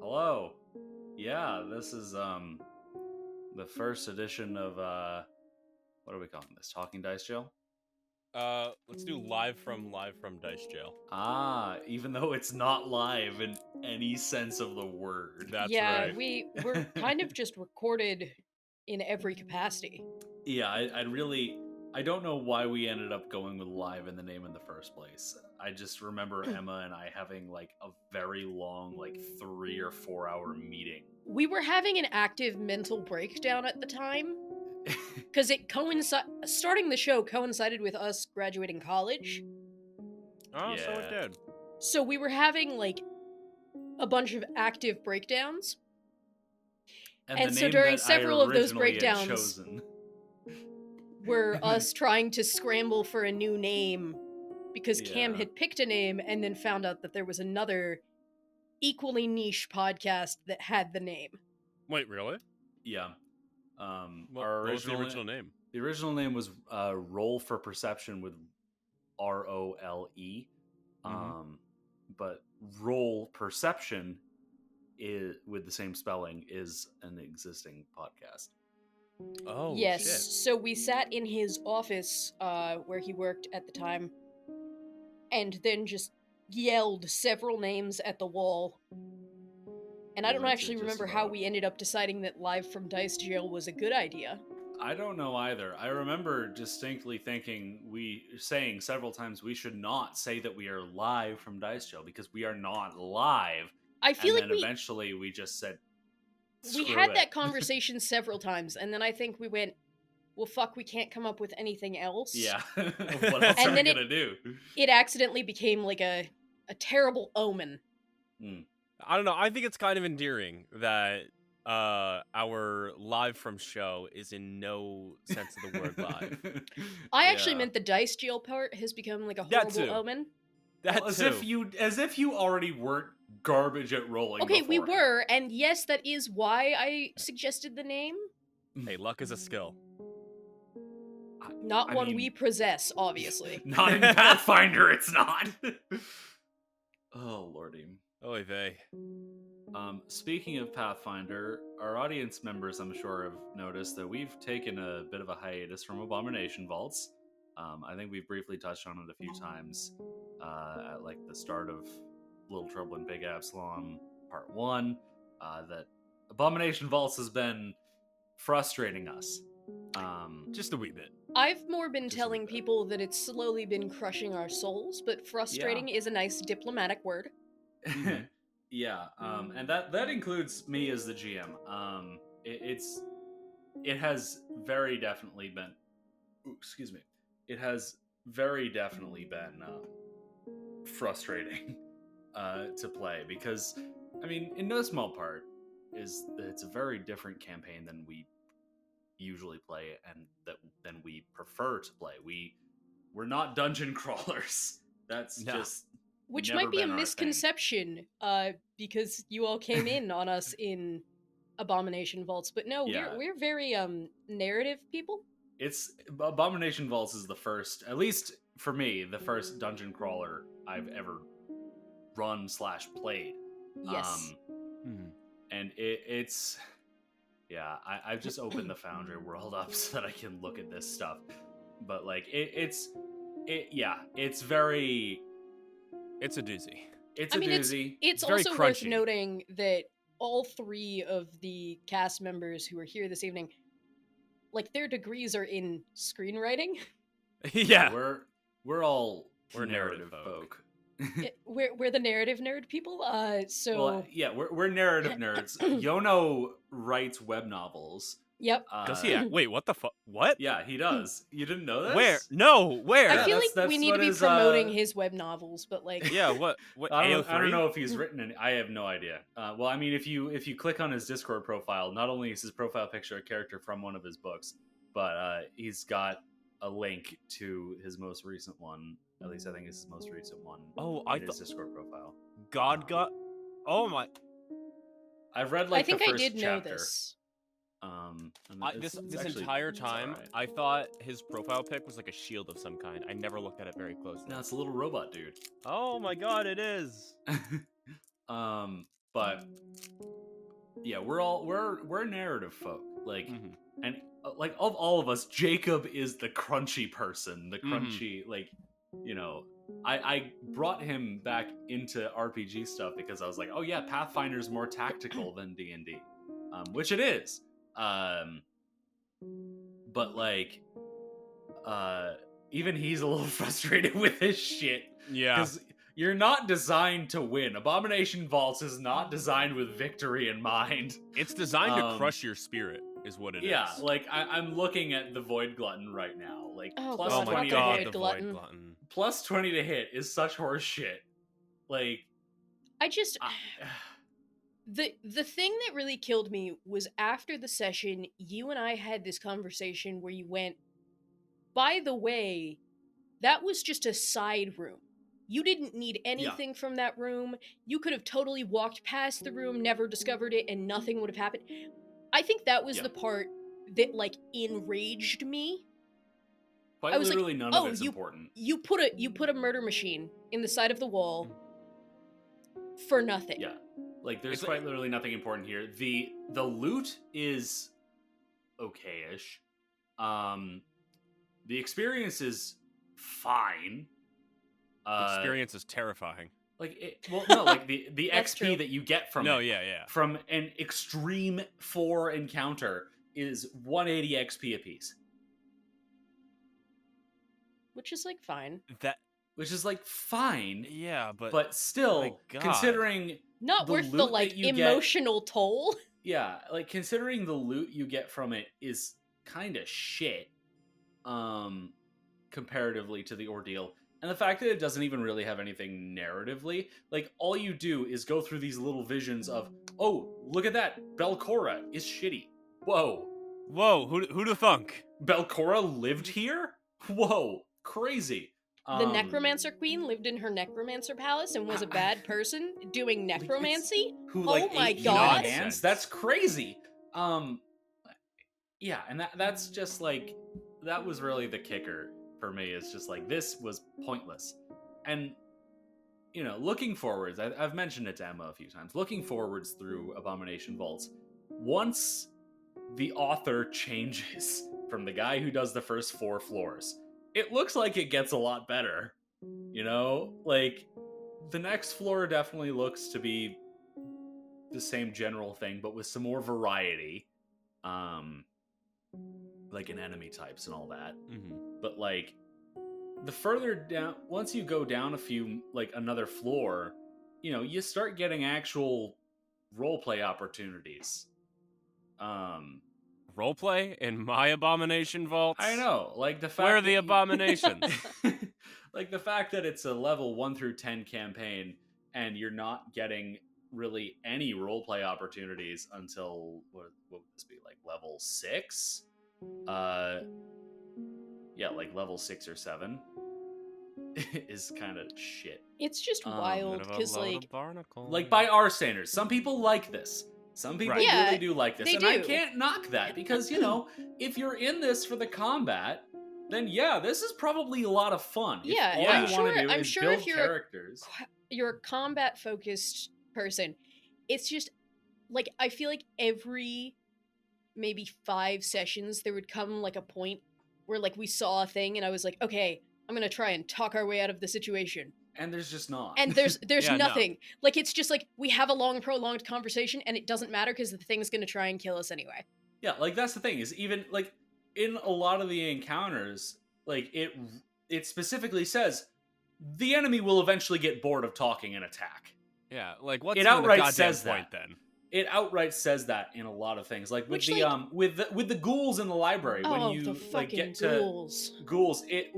Hello. Yeah, this is the first edition of what are we calling this? Talking Dice Jail? Let's do live from Dice Jail. Ah, even though it's not live in any sense of the word. That's yeah, right. we're kind of just recorded in every capacity. Yeah, I don't know why we ended up going with live in the name in the first place. I just remember Emma and I having like a very long, like 3 or 4 hour meeting. We were having an active mental breakdown at the time because it starting the show coincided with us graduating college. Oh, so it Yeah. did. So we were having like a bunch of active breakdowns. And the so name during that several I of those originally had breakdowns chosen. were us trying to scramble for a new name because Cam Yeah. had picked a name and then found out that there was another equally niche podcast that had the name. Wait, really? Yeah. What Our was the original name? The original name was Roll for Perception with ROLE. But Roll Perception is with the same spelling is an existing podcast. Oh, yes. shit. So we sat in his office where he worked at the time and then just yelled several names at the wall. And I don't actually remember how we ended up deciding that Live from Dice Jail was a good idea. I don't know either. I remember distinctly saying several times we should not say that we are live from Dice Jail because we are not live. I feel and like then eventually we just said we had that conversation several times, and then I think we went, well, fuck, we can't come up with anything else. Yeah. What else and are then we gonna do? It accidentally became like a terrible omen. I don't know. I think it's kind of endearing that our live from show is in no sense of the word live. I actually meant the Dice Jail part has become like a horrible omen. As if you already weren't garbage at rolling. Okay, we were, and yes, that is why I suggested the name. Hey, luck is a skill. Not one we possess, obviously. Not in Pathfinder, it's not. Oh, lordy. Oy vey. Speaking of Pathfinder, our audience members, I'm sure, have noticed that we've taken a bit of a hiatus from Abomination Vaults. I think we've briefly touched on it a few times at like the start of Little Trouble in Big Absalom Part 1, that Abomination Vaults has been frustrating us. Just a wee bit. I've more been telling people that it's slowly been crushing our souls, but frustrating is a nice diplomatic word. Yeah, and that includes me as the GM. It has very definitely been. Excuse me. It has very definitely been frustrating to play because, I mean, in no small part, is that it's a very different campaign than we usually play and than we prefer to play. We're not dungeon crawlers. That's just. Which might be a misconception, because you all came in on us in Abomination Vaults, but no, we're very narrative people. It's Abomination Vaults is the first, at least for me, the first dungeon crawler I've ever run/played. Yes. And it's I've just opened the Foundry world up so that I can look at this stuff. But like it's very. It's a doozy. It's a doozy. It's also worth noting that all three of the cast members who are here this evening, like, their degrees are in screenwriting. Yeah. We're narrative folk. We're the narrative nerd people. We're narrative nerds. Yono writes web novels. Yep. Does he? Wait, what the fuck? What? Yeah, he does. You didn't know this? Where? No, where? I feel like we need to be promoting his web novels, but like. Yeah, what? I don't know if he's written any. I have no idea. Well, I mean, if you click on his Discord profile, not only is his profile picture a character from one of his books, but he's got a link to his most recent one. At least I think it's his most recent one. Oh, his Discord profile. Oh my! I've read like the first chapter. I think I did know this. This entire time, right. I thought his profile pic was like a shield of some kind. I never looked at it very closely. No, it's a little robot dude. Oh my god, it is. But yeah, we're narrative folk. Like, Mhm. and like of all of us, Jacob is the crunchy person, the crunchy like, you know. I brought him back into RPG stuff because I was like, oh yeah, Pathfinder's more tactical than D&D, which it is. But like, even he's a little frustrated with his shit. Yeah. Because you're not designed to win. Abomination Vaults is not designed with victory in mind. It's designed to crush your spirit, is what it is. Yeah, like I'm looking at the Void Glutton right now. Like Oh, plus God, 20 not to the hit. Void Glutton. Plus 20 to hit is such horse shit. Like I just the thing that really killed me was after the session, you and I had this conversation where you went, by the way, that was just a side room. You didn't need anything from that room. You could have totally walked past the room, never discovered it, and nothing would have happened. I think that was the part that, like, enraged me. Quite I was literally like, none oh, of it's important. You put a murder machine in the side of the wall for nothing. Yeah. Like there's quite literally nothing important here. The loot is okay-ish. The experience is fine. The experience is terrifying. Like like the That's XP true. that you get from from an extreme 4 encounter is 180 XP apiece. Which is like fine. Which is like fine. Yeah, but still considering not the worth the loot like that you emotional toll. Yeah, like considering the loot you get from it is kind of shit comparatively to the ordeal. And the fact that it doesn't even really have anything narratively, like all you do is go through these little visions of, oh, look at that, Belcora is shitty. Whoa, who'd have thunk? Belcora lived here? Whoa, crazy. The Necromancer Queen lived in her Necromancer Palace and was a bad person doing necromancy? Who like oh my ate god. hands? That's crazy. Yeah, and that's just like, that was really the kicker for me. It's just like, this was pointless. And, you know, looking forwards, I've mentioned it to Emma a few times, looking forwards through Abomination Vaults, once the author changes from the guy who does the first 4 floors, it looks like it gets a lot better. You know, like the next floor definitely looks to be the same general thing, but with some more variety, like in enemy types and all that. But like the further down, once you go down a few, like another floor, you know, you start getting actual roleplay opportunities. Roleplay in my Abomination Vaults? I know, like the fact where are the abominations? Like the fact that it's a level 1 through 10 campaign and you're not getting really any roleplay opportunities until what would this be, like level 6? Yeah, like level 6 or 7 is kind of shit. It's just wild because like by our standards, some people like this. Some people really do like this, and I can't knock that because, you know, if you're in this for the combat, then yeah, this is probably a lot of fun. Yeah, if all I'm you sure. want to do I'm is sure build if you're a combat focused person, it's just like I feel like every maybe 5 sessions there would come like a point where like we saw a thing and I was like, okay, I'm gonna try and talk our way out of the situation. And there's just not. And there's nothing. No. Like it's just like we have a long prolonged conversation and it doesn't matter because the thing's gonna try and kill us anyway. Yeah, like that's the thing is even like in a lot of the encounters, like it specifically says the enemy will eventually get bored of talking and attack. Yeah, like what's it even outright the goddamn says point that. Then? It outright says that in a lot of things, like with Which, the like, with the ghouls in the library. Oh, when you the like get ghouls. to ghouls, it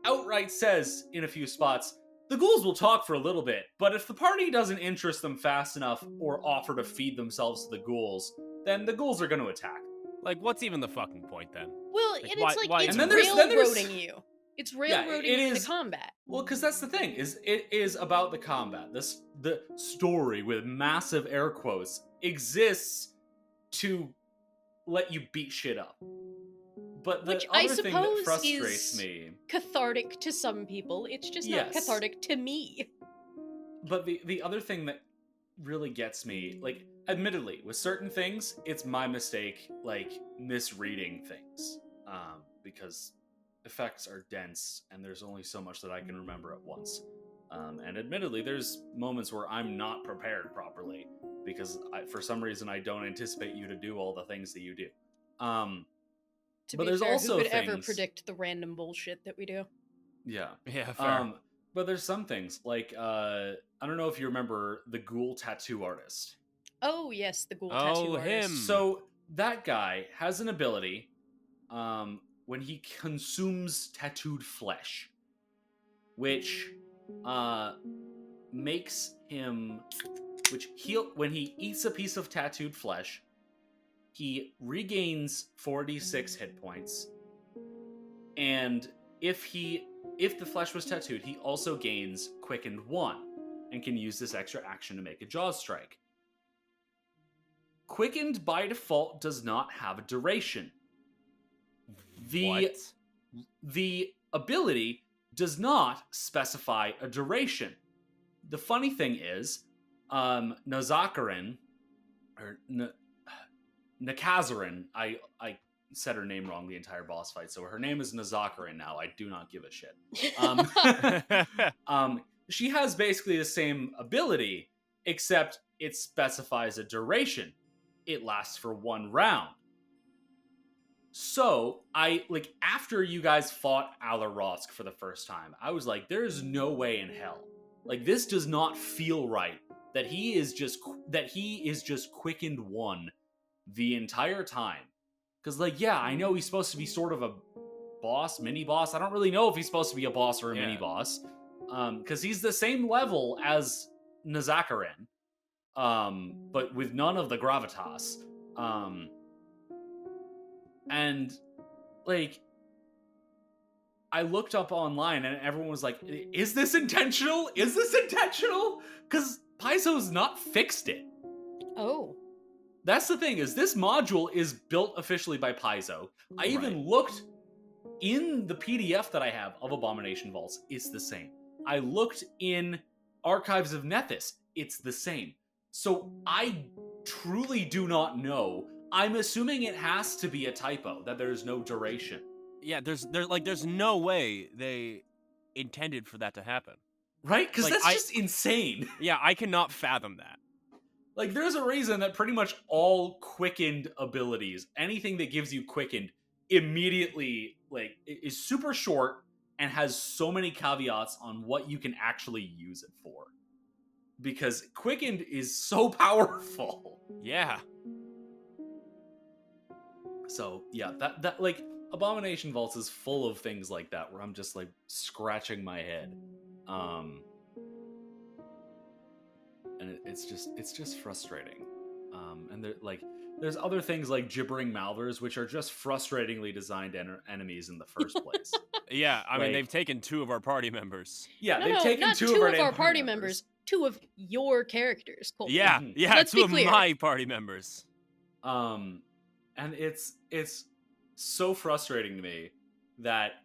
outright says in a few spots the ghouls will talk for a little bit, but if the party doesn't interest them fast enough or offer to feed themselves to the ghouls, then the ghouls are going to attack. Like, what's even the fucking point then? Well, like, and why, it's like why it's railroading you. It's railroading you into combat. Well, because that's the thing is it is about the combat. The story with massive air quotes exists to let you beat shit up. But the other thing that frustrates me, cathartic to some people, it's just not cathartic to me. But the other thing that really gets me, like, admittedly, with certain things, it's my mistake, like, misreading things, because effects are dense, and there's only so much that I can remember at once. And admittedly, there's moments where I'm not prepared properly, because for some reason I don't anticipate you to do all the things that you do. To but be there's fair, also who could ever things- predict the random bullshit that we do? Yeah. Yeah, fair. But there's some things, like, I don't know if you remember the ghoul tattoo artist. Oh yes, the ghoul Oh, tattoo artist. him. So that guy has an ability, when he consumes tattooed flesh, which makes him, when he eats a piece of tattooed flesh, he regains 46 hit points, and if the flesh was tattooed, he also gains Quickened 1 and can use this extra action to make a Jaws strike. Quickened by default does not have a duration. The ability does not specify a duration. The funny thing is, Nakazarin, I said her name wrong the entire boss fight, so her name is Nakazarin now. I do not give a shit. She has basically the same ability, except it specifies a duration. It lasts for 1 round. So, after you guys fought Alarosk for the first time, I was like, there's no way in hell. Like, this does not feel right that he is just Quickened 1 the entire time. Because, I know he's supposed to be sort of a boss, mini-boss. I don't really know if he's supposed to be a boss or a mini-boss. Because he's the same level as Nakazarin, but with none of the gravitas. And, I looked up online and everyone was like, is this intentional? Is this intentional? Because Paizo's not fixed it. Oh. That's the thing, is this module is built officially by Paizo. I even looked in the PDF that I have of Abomination Vaults, it's the same. I looked in Archives of Nethys, it's the same. So I truly do not know. I'm assuming it has to be a typo, that there's no duration. Yeah, there's no way they intended for that to happen. Right? Because that's just insane. Yeah, I cannot fathom that. There's a reason that pretty much all Quickened abilities, anything that gives you Quickened, immediately, is super short and has so many caveats on what you can actually use it for. Because Quickened is so powerful. Yeah. So, yeah, that Abomination Vaults is full of things like that, where I'm just, scratching my head. And it's just frustrating. And there's other things like Gibbering Malvers, which are just frustratingly designed enemies in the first place. Yeah, I mean, they've taken 2 of our party members. Yeah, they've taken not 2 of our party members. 2 of your characters, Colton. Yeah, yeah, Let's 2 be of clear. my party members. And it's so frustrating to me that,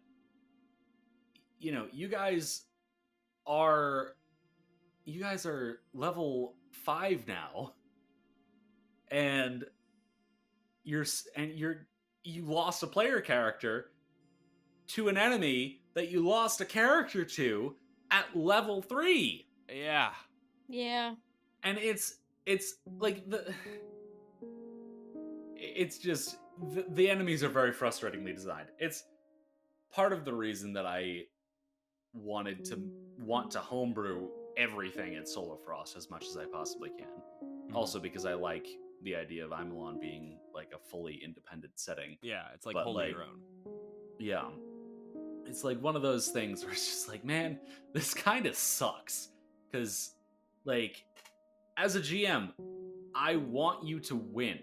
you guys are level 5 now, and you lost a player character to an enemy that you lost a character to at level 3. Yeah. Yeah. And it's just the enemies are very frustratingly designed. It's part of the reason that I want to homebrew everything at Solar Frost as much as I possibly can. Mm-hmm. Also because I like the idea of Imelon being a fully independent setting. Yeah, it's wholly your own. Yeah. It's one of those things where it's just man, this kind of sucks. Because, as a GM, I want you to win.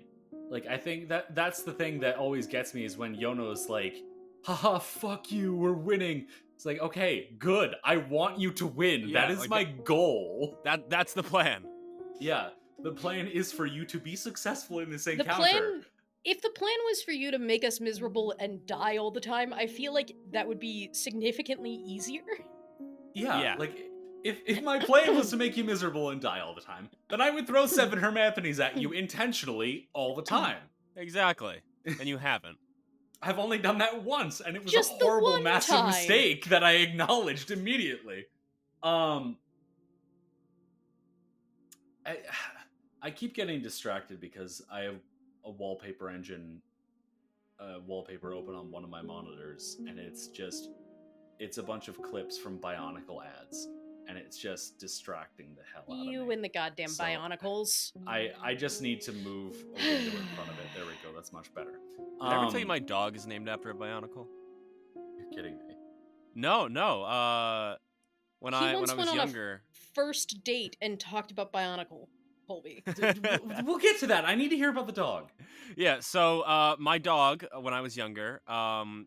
I think that's the thing that always gets me, is when Yono's haha, fuck you, we're winning. It's okay, good. I want you to win. Yeah, that is my goal. That's the plan. Yeah, the plan is for you to be successful in this encounter. If the plan was for you to make us miserable and die all the time, I feel like that would be significantly easier. Yeah. If my plan was to make you miserable and die all the time, then I would throw 7 Hermaphanies at you intentionally all the time. Exactly. And you haven't. I've only done that once, and it was Just a the horrible, one massive time. mistake that I acknowledged immediately. I keep getting distracted because I have a wallpaper engine wallpaper open on one of my monitors, and it's a bunch of clips from Bionicle ads, and it's just distracting the hell out of me. You and the goddamn So, Bionicles. I just need to move a window in front of it. There we go. That's much better. Did I ever tell you my dog is named after a Bionicle? You're kidding me. No. When I was went on younger. a first date and talked about Bionicle, Colby. We'll get to that. I need to hear about the dog. Yeah, so my dog, when I was younger,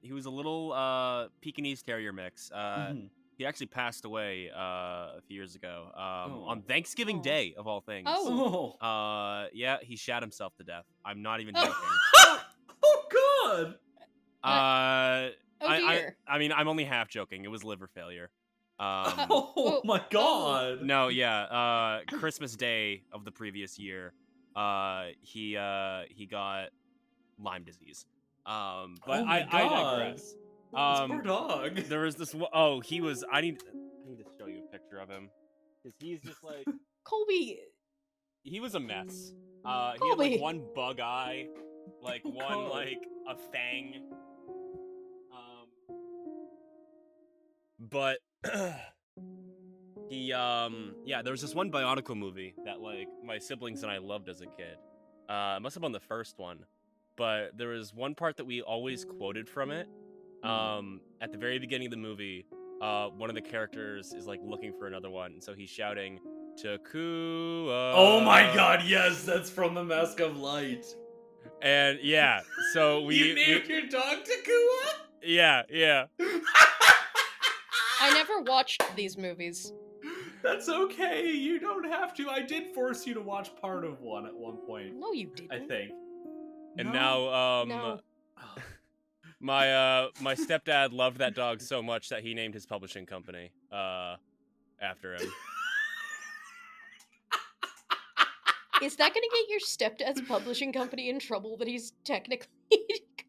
he was a little Pekingese Terrier mix. He actually passed away a few years ago on Thanksgiving Day, of all things. Yeah, he shot himself to death. I'm not even joking. Oh, God! Dear. I mean, I'm only half joking. It was liver failure. Oh my God! No, yeah. Christmas Day of the previous year, he got Lyme disease. But I digress. Poor dog. There was this. Oh, he was. I need to show you a picture of him because he's just like Colby. He was a mess. He had like one bug eye, like one like a fang. But he yeah, there was this one Bionicle movie that like my siblings and I loved as a kid. It must have been the first one, but there was one part that we always quoted from it. At the very beginning of the movie, one of the characters is like looking for another one, and so he's shouting Takua. Oh my God, yes, that's from The Mask of Light. And yeah, so you named your dog Takua? Yeah. I never watched these movies. That's okay. You don't have to. I did force you to watch part of one at one point. No, you didn't. I think. And No. now, my stepdad loved that dog so much that he named his publishing company after him. Is that going to get your stepdad's publishing company in trouble that he's technically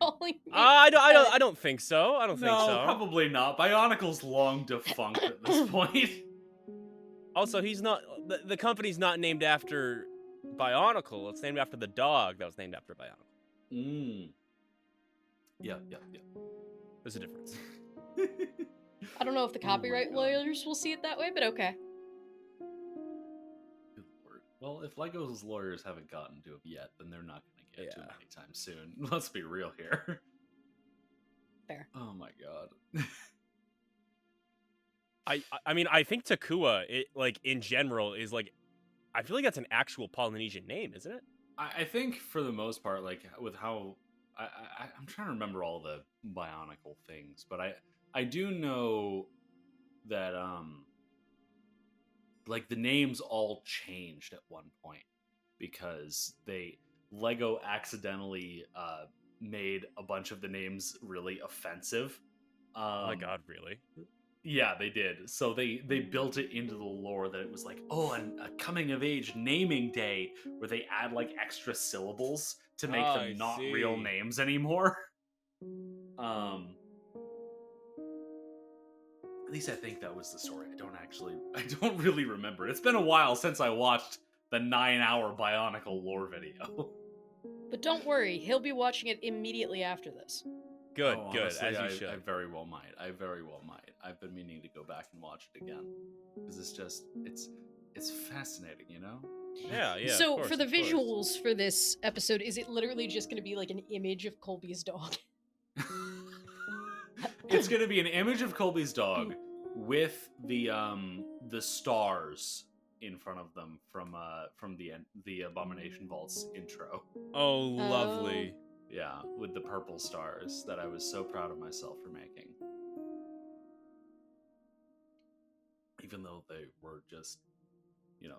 calling me? I don't think so. I don't think so. No, probably not. Bionicle's long defunct at this point. Also, he's not. The company's not named after Bionicle. It's named after the dog that was named after Bionicle. Yeah. There's a difference. I don't know if the copyright lawyers will see it that way, but okay. Good Lord. Well, if Lego's lawyers haven't gotten to it yet, then they're not going to get to it anytime soon. Let's be real here. Fair. Oh my God. I mean, I think Takua, it like in general is like, I feel like that's an actual Polynesian name, isn't it? I think for the most part, like with how I'm trying to remember all the Bionicle things, but I do know that like the names all changed at one point because Lego accidentally made a bunch of the names really offensive. Oh my God, really? Yeah, they did. So they built it into the lore that it was like, and a coming of age naming day where they add like extra syllables to make them not real names anymore. At least I think that was the story. I don't really remember. It's been a while since I watched the 9-hour Bionicle lore video. But don't worry, he'll be watching it immediately after this. Good, Honestly, as you should. I very well might. I've been meaning to go back and watch it again because it's fascinating, you know? Yeah. So for the visuals for this episode, is it literally just going to be like an image of Colby's dog? It's going to be an image of Colby's dog with the stars in front of them from the Abomination Vaults intro. Oh, lovely. Yeah, with the purple stars that I was so proud of myself for making. Even though they were just,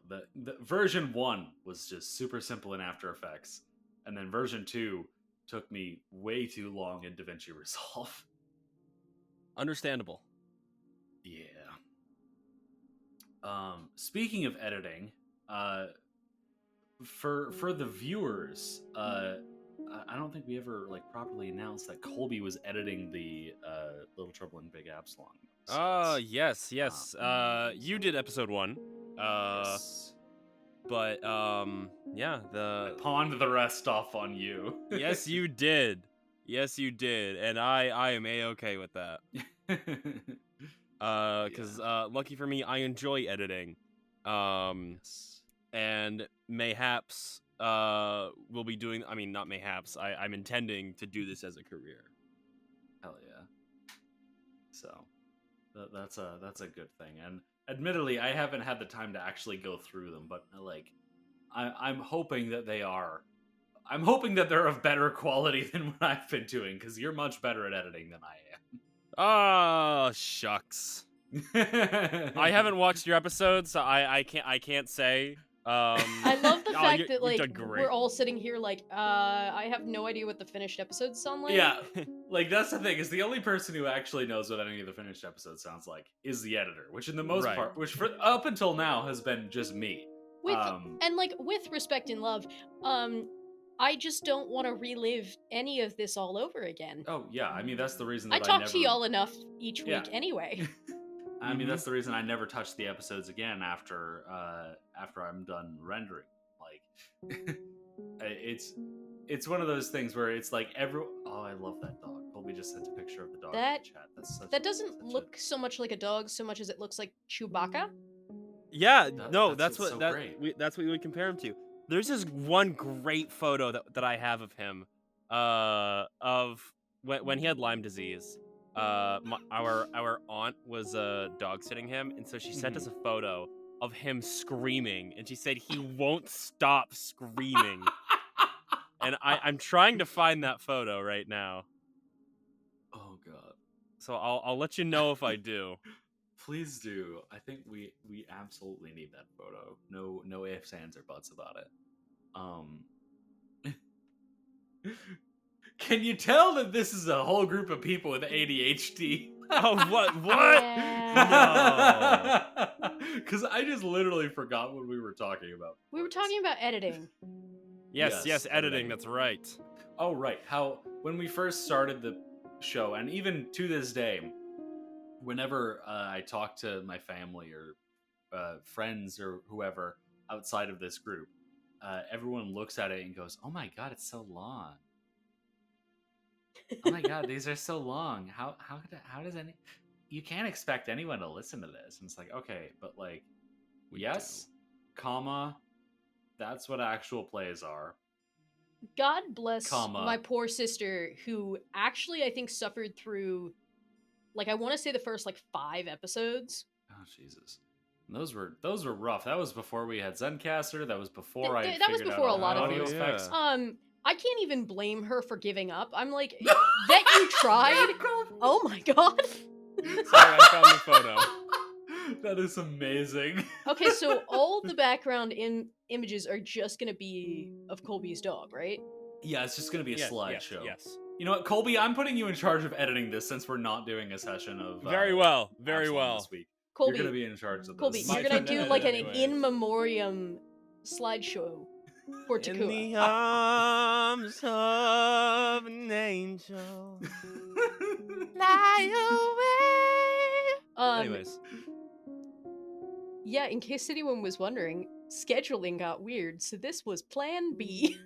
the version 1 was just super simple in After Effects, and then version 2 took me way too long in DaVinci Resolve. Understandable. Yeah. Speaking of editing, for the viewers, I don't think we ever like properly announced that Colby was editing the Little Trouble in Big Absalom. Yes. You did episode 1. Yes. But yeah, I pawned the rest off on you. Yes, you did. Yes, you did, and I am a-okay with that. Because lucky for me, I enjoy editing. Yes. And mayhaps we'll be doing. I mean, not mayhaps. I'm intending to do this as a career. Hell yeah. So that's a good thing. And admittedly, I haven't had the time to actually go through them, but like, I'm hoping that they are. I'm hoping that they're of better quality than what I've been doing, because you're much better at editing than I am. Oh, shucks. I haven't watched your episodes, so I can't say. I love the fact that like done great. we're all sitting here like I have no idea what the finished episodes sound like. Yeah, like that's the thing, is the only person who actually knows what any of the finished episodes sounds like is the editor, which in the most Right. part, which for up until now has been just me. With and like with respect and love, I just don't want to relive any of this all over again. Oh yeah, I mean that's the reason that I talk never... to y'all enough each Yeah. week anyway. I mean that's the reason I never touch the episodes again after I'm done rendering. Like it's one of those things where it's like oh, I love that dog. Colby just sent a picture of the dog in the chat. That doesn't look so much like a dog so much as it looks like Chewbacca. Yeah, that's what we would compare him to. There's this one great photo that I have of him, of when he had Lyme disease. Our aunt was dog sitting him, and so she sent us a photo of him screaming, and she said he won't stop screaming. And I'm trying to find that photo right now. Oh god. So I'll let you know if I do. Please do. I think we absolutely need that photo. No ifs, ands, or buts about it. Can you tell that this is a whole group of people with ADHD? Oh, what? Yeah. No. Because I just literally forgot what we were talking about. We were talking about editing. Yes, editing. That's right. Oh, right. How when we first started the show, and even to this day, whenever I talk to my family or friends or whoever outside of this group, everyone looks at it and goes, "Oh my god, it's so long! Oh my god, these are so long. How does any? You can't expect anyone to listen to this." And it's like, okay, but like, yes, comma, that's what actual plays are. God bless my poor sister, who actually I think suffered through, like, I want to say the first like 5 episodes. Oh Jesus, and those were rough. That was before we had Zencaster. That was before that was before a lot of audio specs. I can't even blame her for giving up. I'm like, that you tried. Oh my god. Sorry, I found the photo. That is amazing. Okay, so all the background images are just gonna be of Colby's dog, right? Yeah, it's just gonna be a slideshow. Yes. You know what, Colby? I'm putting you in charge of editing this since we're not doing a session of very well this week. Colby, you're gonna be in charge of this. Colby, you're gonna do like an in memoriam slideshow for Takua. In the arms of an angel, fly away. Anyways. Yeah, in case anyone was wondering, scheduling got weird, so this was Plan B.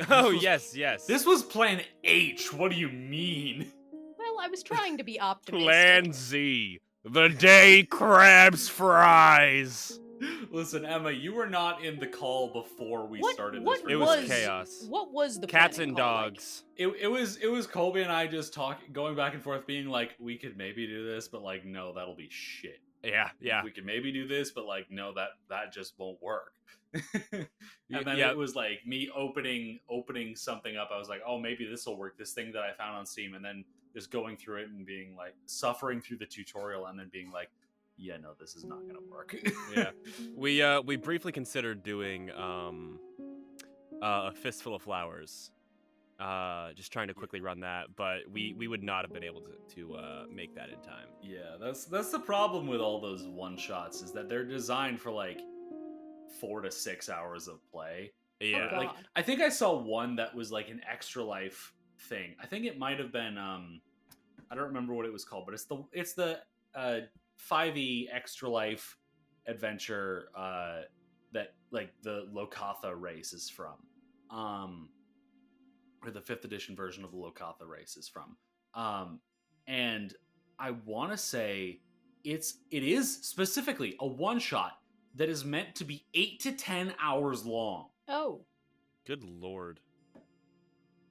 Yes. This was Plan H. What do you mean? Well, I was trying to be optimistic. Plan Z. The day crabs fries. Listen, Emma, you were not in the call before we started this. It was chaos. What was the cats and dogs? Like? It was Colby and I just going back and forth, being like, we could maybe do this, but like, no, that'll be shit. Yeah. We can maybe do this, but like, no, that just won't work. And then it was like me opening something up. I was like, oh, maybe this will work. This thing that I found on Steam, and then just going through it and being like, suffering through the tutorial, and then being like, yeah, no, this is not gonna work. Yeah, we briefly considered doing a Fistful of Flowers. just trying to quickly run that, but we would not have been able to make that in time. Yeah, that's the problem with all those one shots is that they're designed for like 4 to 6 hours of play. Yeah. God. Like I think I saw one that was like an Extra Life thing. I think it might have been I don't remember what it was called, but it's the 5e Extra Life adventure that like the Lokatha race is from. Or the 5th edition version of the Lokatha race is from. And I want to say it is specifically a one shot that is meant to be 8 to 10 hours long. Oh. Good lord.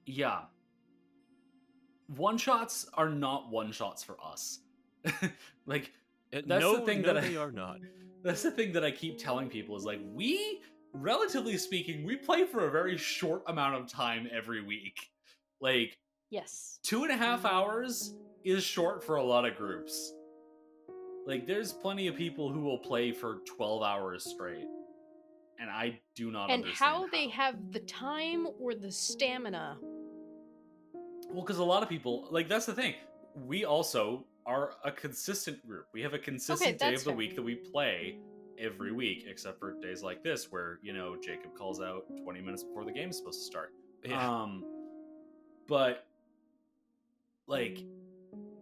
Yeah. One shots are not one shots for us. Like that's the thing that they are not. That's the thing that I keep telling people is like we, relatively speaking, we play for a very short amount of time every week. Like Yes. 2.5 hours is short for a lot of groups. Like there's plenty of people who will play for 12 hours straight. And I do not And understand how they have the time or the stamina. Well, because a lot of people, like, that's the thing. We also are a consistent group. We have a consistent day that's of the fair. week that we play every week, except for days like this where, you know, Jacob calls out 20 minutes before the game's supposed to start. Yeah. But, like,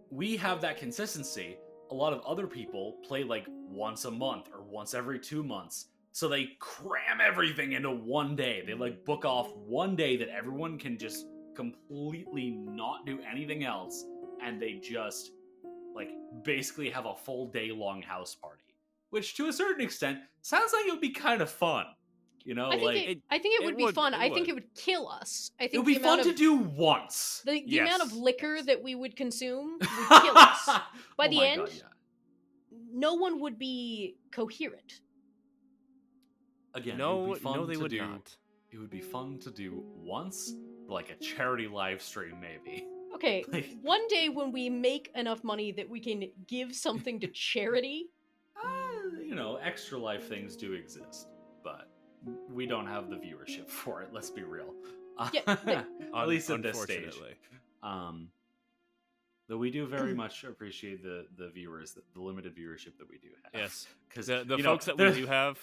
we have that consistency. A lot of other people play, like, once a month or once every 2 months. So they cram everything into one day. They, like, book off one day that everyone can just completely not do anything else, and they just like basically have a full day long house party, which to a certain extent sounds like it would be kind of fun, you know. I think it would be fun. I think it would kill us. I think it would be fun to do once. The amount of liquor that we would consume would kill us. By the end, no one would be coherent. Again, no, they would not. It would be fun to do once, like a charity live stream, maybe. Okay, one day when we make enough money that we can give something to charity. You know, Extra Life things do exist, but we don't have the viewership for it. Let's be real. At least at this stage. Though we do very much appreciate the viewers, the limited viewership that we do have. Yes, because the folks that we do have,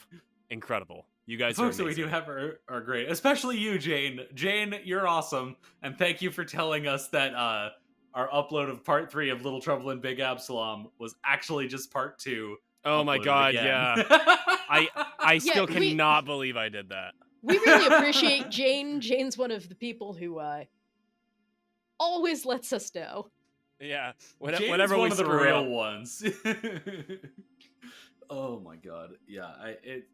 incredible. You guys folks are that we do have are great, especially you, Jane. Jane, you're awesome, and thank you for telling us that our upload of part 3 of Little Trouble in Big Absalom was actually just part 2. Oh my god, again. Yeah. I still cannot believe I did that. We really appreciate Jane. Jane's one of the people who always lets us know. Yeah, whenever one of the real ones. Oh my god, yeah, it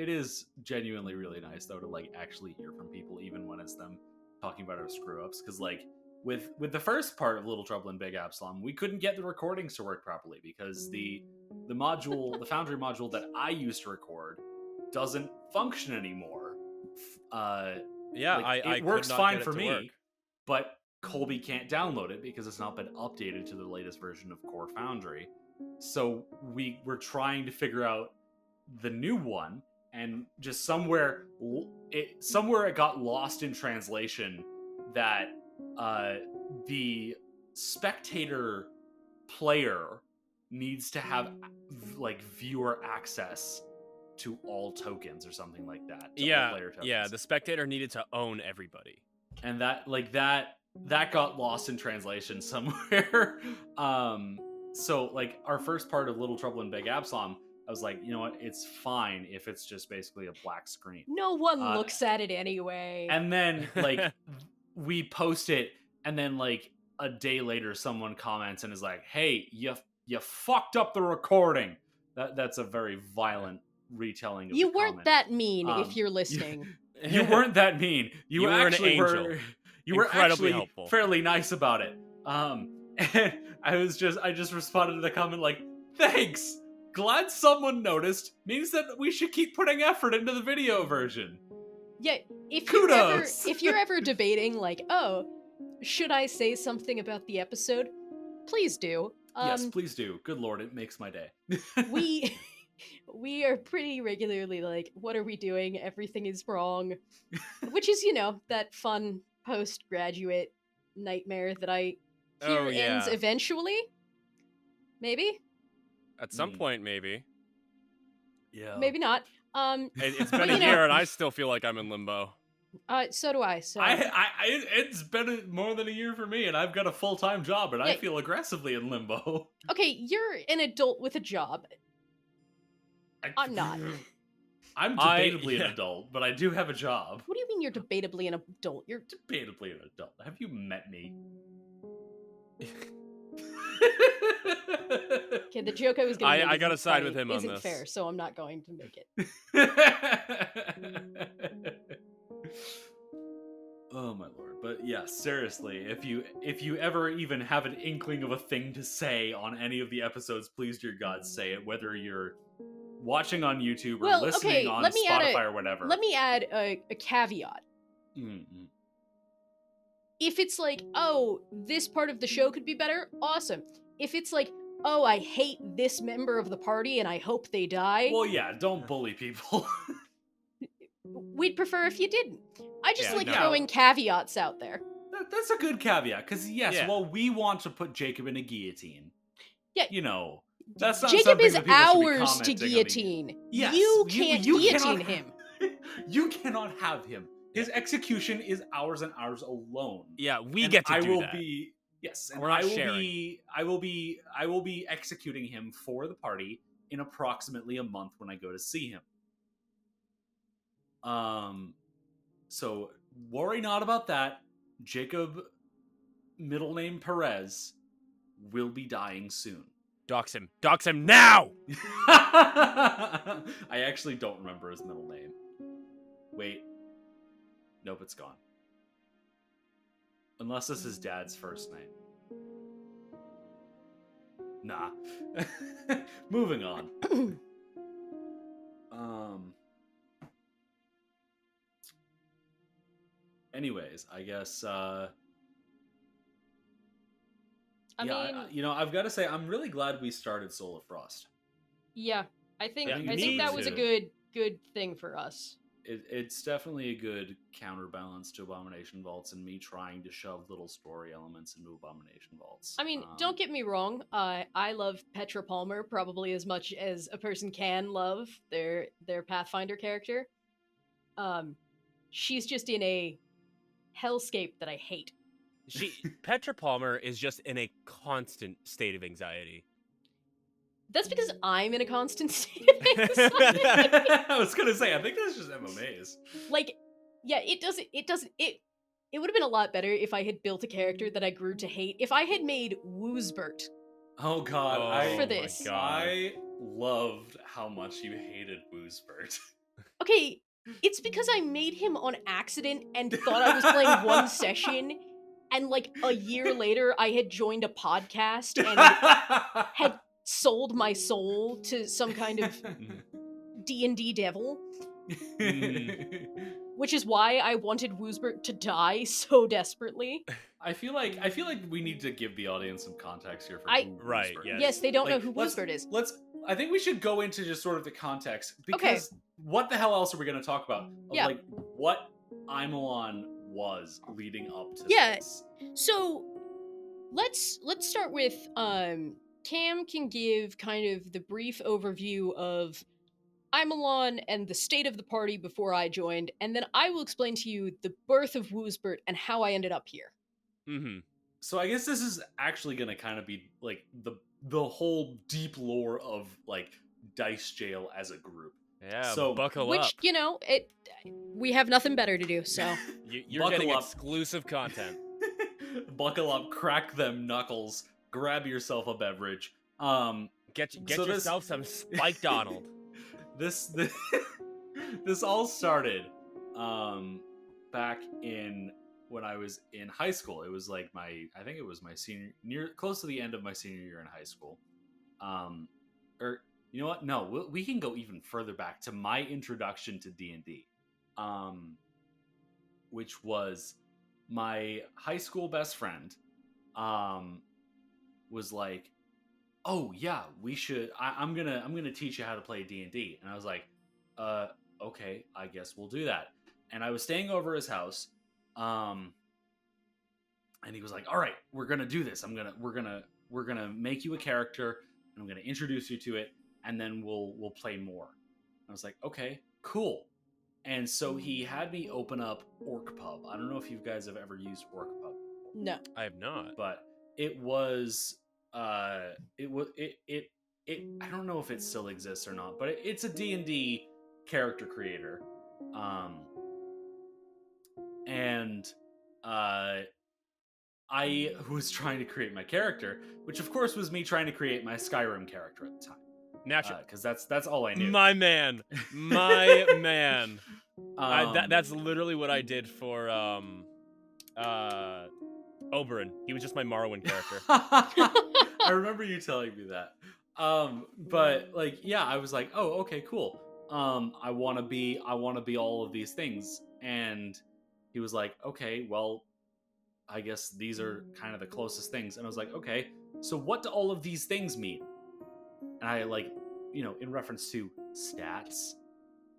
is genuinely really nice though to like actually hear from people, even when it's them talking about our screw ups. Because like with the first part of Little Trouble in Big Absalom, we couldn't get the recordings to work properly because the module, the Foundry module that I used to record, doesn't function anymore. It works fine for me, but Colby can't download it because it's not been updated to the latest version of Core Foundry. So we were trying to figure out the new one, and just somewhere it got lost in translation that the spectator player needs to have like viewer access to all tokens or something like that. Yeah, the spectator needed to own everybody, and that got lost in translation somewhere. So like our first part of Little Trouble in Big Absalom, I was like, you know what, it's fine if it's just basically a black screen. No one looks at it anyway. And then like we post it, and then like a day later someone comments and is like, hey, you fucked up the recording. That's a very violent retelling of you the weren't comment. that mean if you're listening. You weren't that mean. You were actually an angel. You were incredibly actually helpful. Fairly nice about it. And I just responded to the comment like, thanks. Glad someone noticed. Means that we should keep putting effort into the video version. Yeah, Kudos. if you're ever debating like, oh, should I say something about the episode? Please do. Yes, please do. Good lord, it makes my day. we are pretty regularly like, what are we doing? Everything is wrong. Which is, that fun postgraduate nightmare that I hear ends eventually. Maybe? At some point, maybe. Yeah. Maybe not. It's been a year and I still feel like I'm in limbo. So do I. So it's been more than a year for me, and I've got a full-time job, and I feel aggressively in limbo. Okay, you're an adult with a job. I'm not. I'm debatably an adult, but I do have a job. What do you mean you're debatably an adult? You're debatably an adult. Have you met me? Okay, the joke I was going to make I gotta side with him on isn't this. fair, so I'm not going to make it. Oh my lord. But yeah, seriously, if you ever even have an inkling of a thing to say on any of the episodes, please dear God say it, whether you're watching on YouTube or listening on Spotify or whatever. Let me add a caveat. Mm-hmm. If it's like, oh, this part of the show could be better, awesome. If it's like, oh, I hate this member of the party and I hope they die. Well, yeah, don't bully people. We'd prefer if you didn't. I just throwing caveats out there. That's a good caveat, because well, we want to put Jacob in a guillotine. Yeah. That's not Jacob is that ours to guillotine. Yes, you can't guillotine him. You cannot have him. His execution is ours and ours alone. Yeah, we get to do that. Yes, and we're not sharing. I will be executing him for the party in approximately a month when I go to see him. So worry not about that. Jacob, middle name Perez, will be dying soon. Dox him now! I actually don't remember his middle name. Wait. Nope, it's gone. Unless this is Dad's first name. Nah. Moving on. Anyways, I guess I mean, I've got to say I'm really glad we started Soul of Frost. Yeah, I think that was a good thing for us. It's definitely a good counterbalance to Abomination Vaults and me trying to shove little story elements into Abomination Vaults. I mean, don't get me wrong. I love Petra Palmer probably as much as a person can love their Pathfinder character. She's just in a hellscape that I hate. Petra Palmer is just in a constant state of anxiety. That's because I'm in a constant state of anxiety. I was gonna say, I think that's just MMAs. Like, yeah, it would have been a lot better if I had built a character that I grew to hate. If I had made Woosbert. Oh god, for this. I loved how much you hated Woosbert. Okay, it's because I made him on accident and thought I was playing one session, and like a year later I had joined a podcast and had sold my soul to some kind of D&D devil. Which is why I wanted Woosbert to die so desperately. I feel like we need to give the audience some context here for who Woosbert is. Yes, they don't know who Woosbert is. I think we should go into just sort of the context, because what the hell else are we going to talk about? Like what Imelon was leading up to this. So let's start with Cam can give kind of the brief overview of Imelon and the state of the party before I joined, and then I will explain to you the birth of Woosbert and how I ended up here. Mm-hmm. So I guess this is actually going to kind of be like the whole deep lore of like Dice Jail as a group. Yeah, so buckle up. Which, we have nothing better to do, so. You're getting exclusive content. Buckle up, crack them knuckles, grab yourself a beverage. Get yourself some Spike Donald. This all started back in when I was in high school. It was like I think it was my close to the end of my senior year in high school. Or you know what? No, we can go even further back to my introduction to D&D, which was my high school best friend was like, oh yeah, we should. I'm gonna teach you how to play D&D. And I was like, okay, I guess we'll do that. And I was staying over his house, and he was like, all right, we're gonna do this. We're gonna make you a character, and I'm gonna introduce you to it, and then we'll play more. I was like, okay, cool. And so he had me open up Orc Pub. I don't know if you guys have ever used Orc Pub. No. I have not. But it was I don't know if it still exists or not, but it's a D&D character creator. And I was trying to create my character, which of course was me trying to create my Skyrim character at the time. Natural. Because that's all I knew. My man. That's literally what I did for Oberyn. He was just my Morrowind character. I remember you telling me that. But like, yeah, I was like, oh, okay, cool. I want to be all of these things. And he was like, okay, well, I guess these are kind of the closest things. And I was like, okay, so what do all of these things mean? And I like, in reference to stats.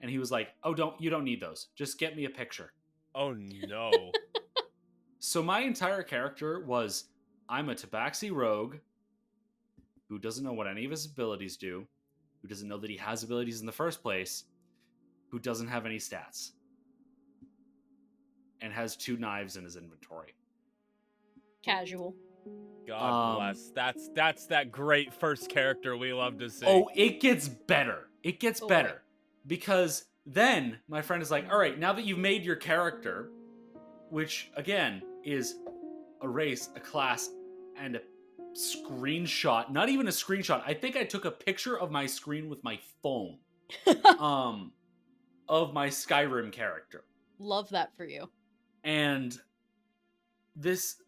And he was like, oh, you don't need those. Just get me a picture. Oh no. So my entire character was, I'm a Tabaxi rogue who doesn't know what any of his abilities do, who doesn't know that he has abilities in the first place, who doesn't have any stats, and has 2 knives in his inventory. Casual. God bless. That's that great first character we love to see. Oh, it gets better. It gets Oh, better. boy. Because then my friend is like, all right, now that you've made your character, which again is a race, a class, and a screenshot. Not even a screenshot. I think I took a picture of my screen with my phone. Of my Skyrim character. Love that for you. And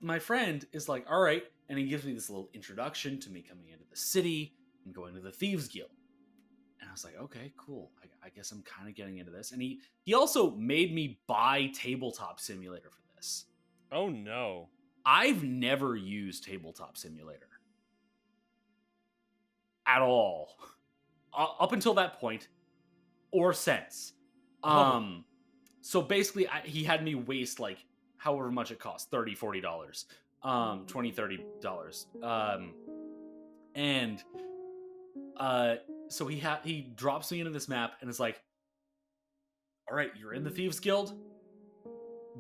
my friend is like, all right, and he gives me this little introduction to me coming into the city and going to the Thieves Guild. And I was like, okay, cool. I guess I'm kind of getting into this. And he also made me buy Tabletop Simulator for this. Oh no. I've never used Tabletop Simulator. At all. Up until that point. Or since. So basically, he had me waste like however much it cost. $30, $40. $20, $30. And so he drops me into this map and is like, all right, you're in the Thieves Guild?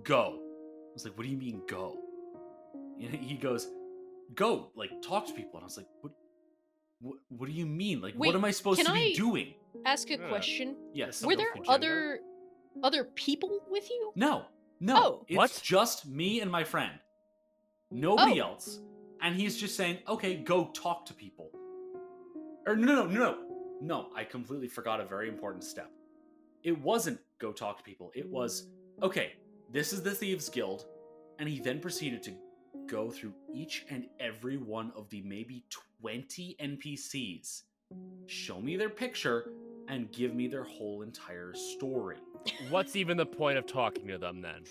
Go. I was like, what do you mean go? And he goes, go, like, talk to people. And I was like, what do you mean? Like, Wait, what am I supposed to be doing? Ask a question. Yes. Were there gender? other people with you? No. Oh. It's What? just me and my friend. Nobody else. And he's just saying, okay, go talk to people. Or no, I completely forgot a very important step. It wasn't go talk to people. It was, okay, this is the Thieves Guild. And he then proceeded to go through each and every one of the maybe 20 NPCs, show me their picture, and give me their whole entire story. What's even the point of talking to them then?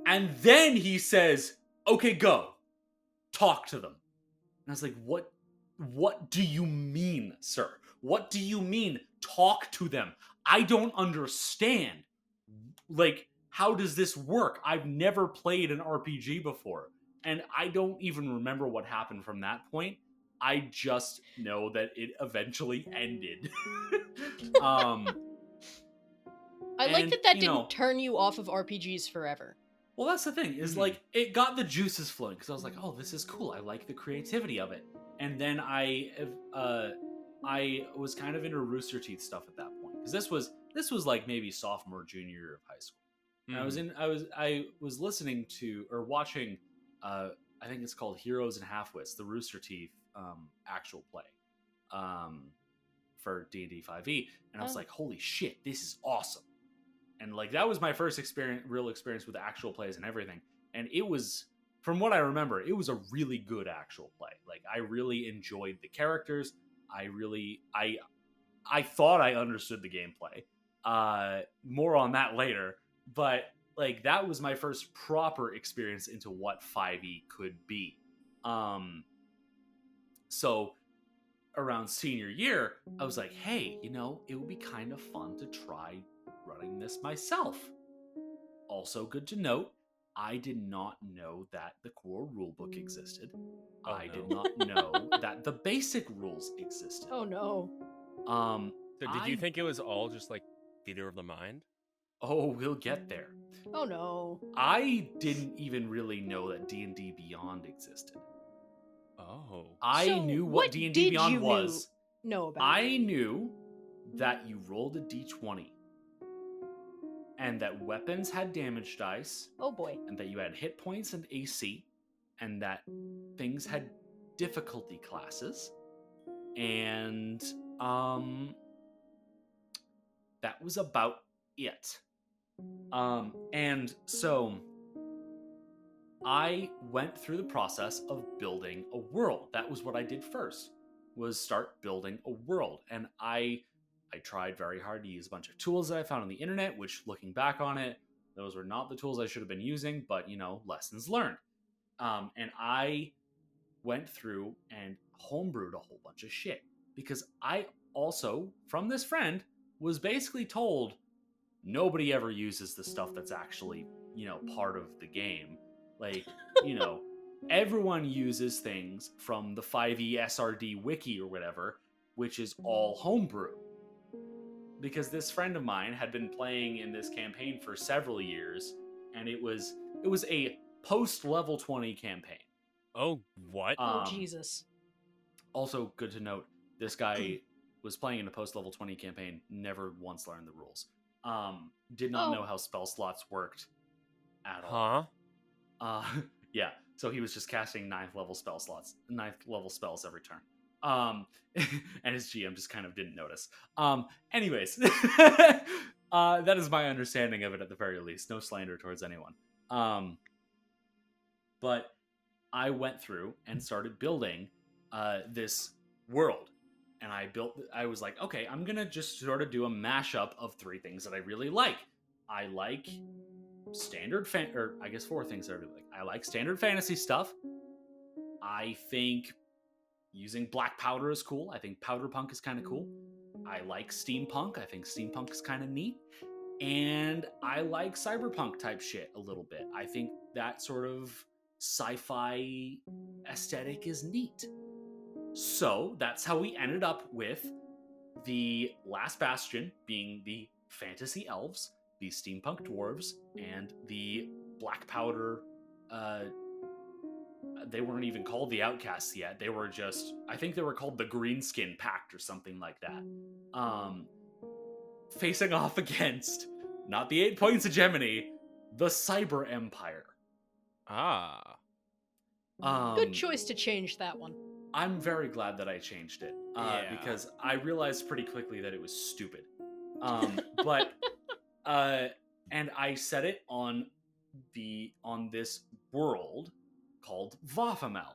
And then he says, okay, go. Talk to them. And I was like, what do you mean, sir? What do you mean, talk to them? I don't understand. Like, how does this work? I've never played an RPG before. And I don't even remember what happened from that point. I just know that it eventually ended. I like that didn't know, turn you off of RPGs forever. Well, that's the thing, is like, it got the juices flowing, because I was like, oh, this is cool. I like the creativity of it. And then I was kind of into Rooster Teeth stuff at that point, because this was like maybe sophomore, junior year of high school. And I was listening to, or watching, I think it's called Heroes and Halfwits, the Rooster Teeth actual play for D&D 5e. And I was like, holy shit, this is awesome. And like, that was my first real experience with actual plays and everything. And it was, from what I remember, it was a really good actual play. Like, I really enjoyed the characters. I thought I understood the gameplay. More on that later. But like, that was my first proper experience into what 5e could be. So around senior year, I was like, hey, it would be kind of fun to try running this myself. Also, good to note, I did not know that the core rulebook existed. I did not know that the basic rules existed. Oh no. So did you think it was all just like theater of the mind? Oh, we'll get there. Oh no. I didn't even really know that D&D Beyond existed. Oh. I knew what D&D Beyond was. Know about I knew that you rolled a d20 and that weapons had damage dice. Oh boy. And that you had hit points and AC, and that things had difficulty classes. And that was about it. And so I went through the process of building a world. That was what I did first, was start building a world. And I tried very hard to use a bunch of tools that I found on the internet, which, looking back on it, those were not the tools I should have been using, but, lessons learned. And I went through and homebrewed a whole bunch of shit. Because I also, from this friend, was basically told nobody ever uses the stuff that's actually, part of the game. Like, everyone uses things from the 5e SRD wiki or whatever, which is all homebrew. Because this friend of mine had been playing in this campaign for several years, and it was a post-level 20 campaign. Oh, what? Oh, Jesus. Also, good to note, this guy was playing in a post-level 20 campaign, never once learned the rules. Did not know how spell slots worked at all. Huh? Yeah, so he was just casting 9th level spells every turn. And his GM just kind of didn't notice. Anyways, that is my understanding of it at the very least. No slander towards anyone. But I went through and started building this world. And I was like, okay, I'm going to just sort of do a mashup of 3 things that I really like. I like standard or I guess 4 things that I really like. I like standard fantasy stuff. I think using black powder is cool. I think powder punk is kind of cool. I like steampunk. I think steampunk is kind of neat. And I like cyberpunk type shit a little bit. I think that sort of sci-fi aesthetic is neat. So that's how we ended up with the last bastion being the fantasy elves, the steampunk dwarves, and the black powder. They weren't even called the Outcasts yet. They were just, I think they were called the Greenskin Pact or something like that. Facing off against, not the 8 points hegemony, the Cyber Empire. Good choice to change that one. I'm very glad that I changed it because I realized pretty quickly that it was stupid. But and I set it on this world called Vafamel.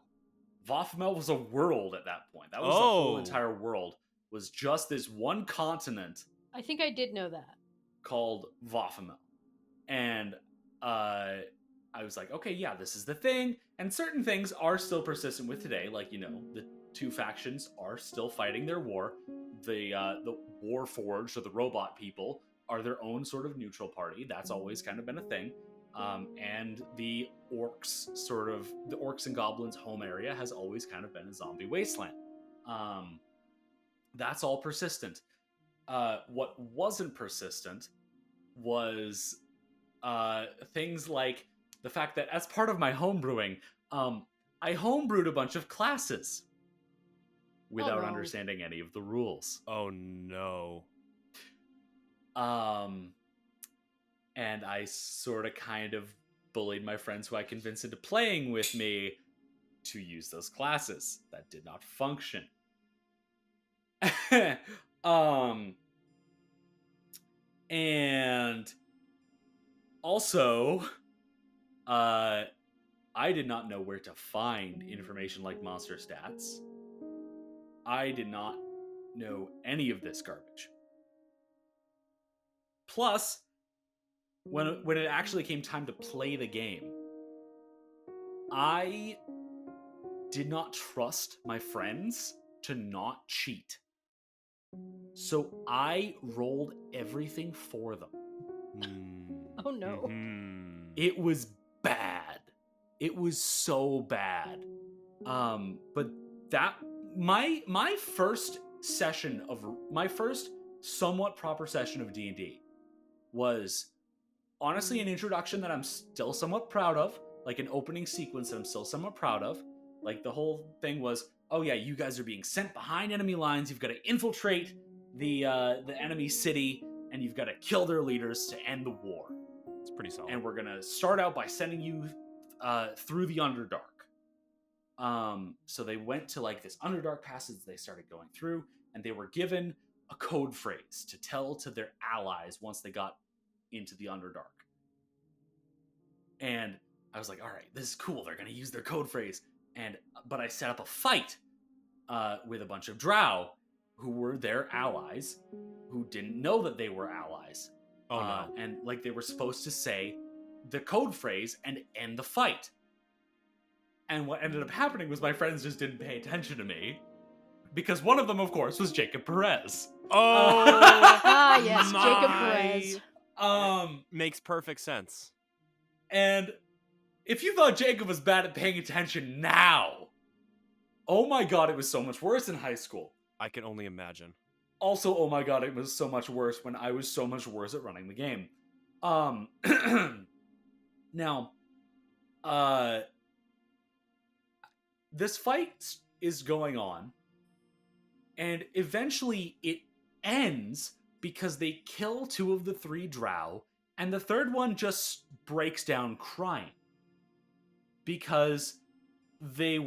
Vafamel was a world at that point. That was the whole entire world. Was just this one continent. I think I did know that. Called Vafamel. And I was like, okay, yeah, this is the thing. And certain things are still persistent with today. Like, the 2 factions are still fighting their war. The Warforged, or the robot people, are their own sort of neutral party. That's always kind of been a thing. And the orcs and goblins home area has always kind of been a zombie wasteland. That's all persistent. What wasn't persistent was things like the fact that as part of my homebrewing, I homebrewed a bunch of classes without understanding any of the rules. Oh no. And I sort of kind of bullied my friends who I convinced into playing with me to use those classes. That did not function. And also, I did not know where to find information like monster stats. I did not know any of this garbage. Plus, when it actually came time to play the game, I did not trust my friends to not cheat. So I rolled everything for them. Oh no. It was bad. It was so bad. But that my first somewhat proper session of D&D was honestly an introduction that I'm still somewhat proud of, like an opening sequence that I'm still somewhat proud of. Like the whole thing was, oh yeah, you guys are being sent behind enemy lines. You've got to infiltrate the enemy city, and you've got to kill their leaders to end the war. It's pretty solid. And we're gonna start out by sending you through the Underdark. So they went to like this Underdark passage they started going through, and they were given a code phrase to tell to their allies once they got into the Underdark. And I was like, all right, this is cool. They're going to use their code phrase. But I set up a fight with a bunch of drow who were their allies, who didn't know that they were allies. Oh, no. And like they were supposed to say the code phrase and end the fight. And what ended up happening was my friends just didn't pay attention to me. Because one of them, of course, was Jacob Perez. Oh! Yes, Jacob Perez. Makes perfect sense. And if you thought Jacob was bad at paying attention now, oh my god, it was so much worse in high school. I can only imagine. Also, oh my god, it was so much worse when I was so much worse at running the game. Now, this fight is going on, and eventually it ends because they kill 2 of the 3 drow, and the third one just breaks down crying. Because the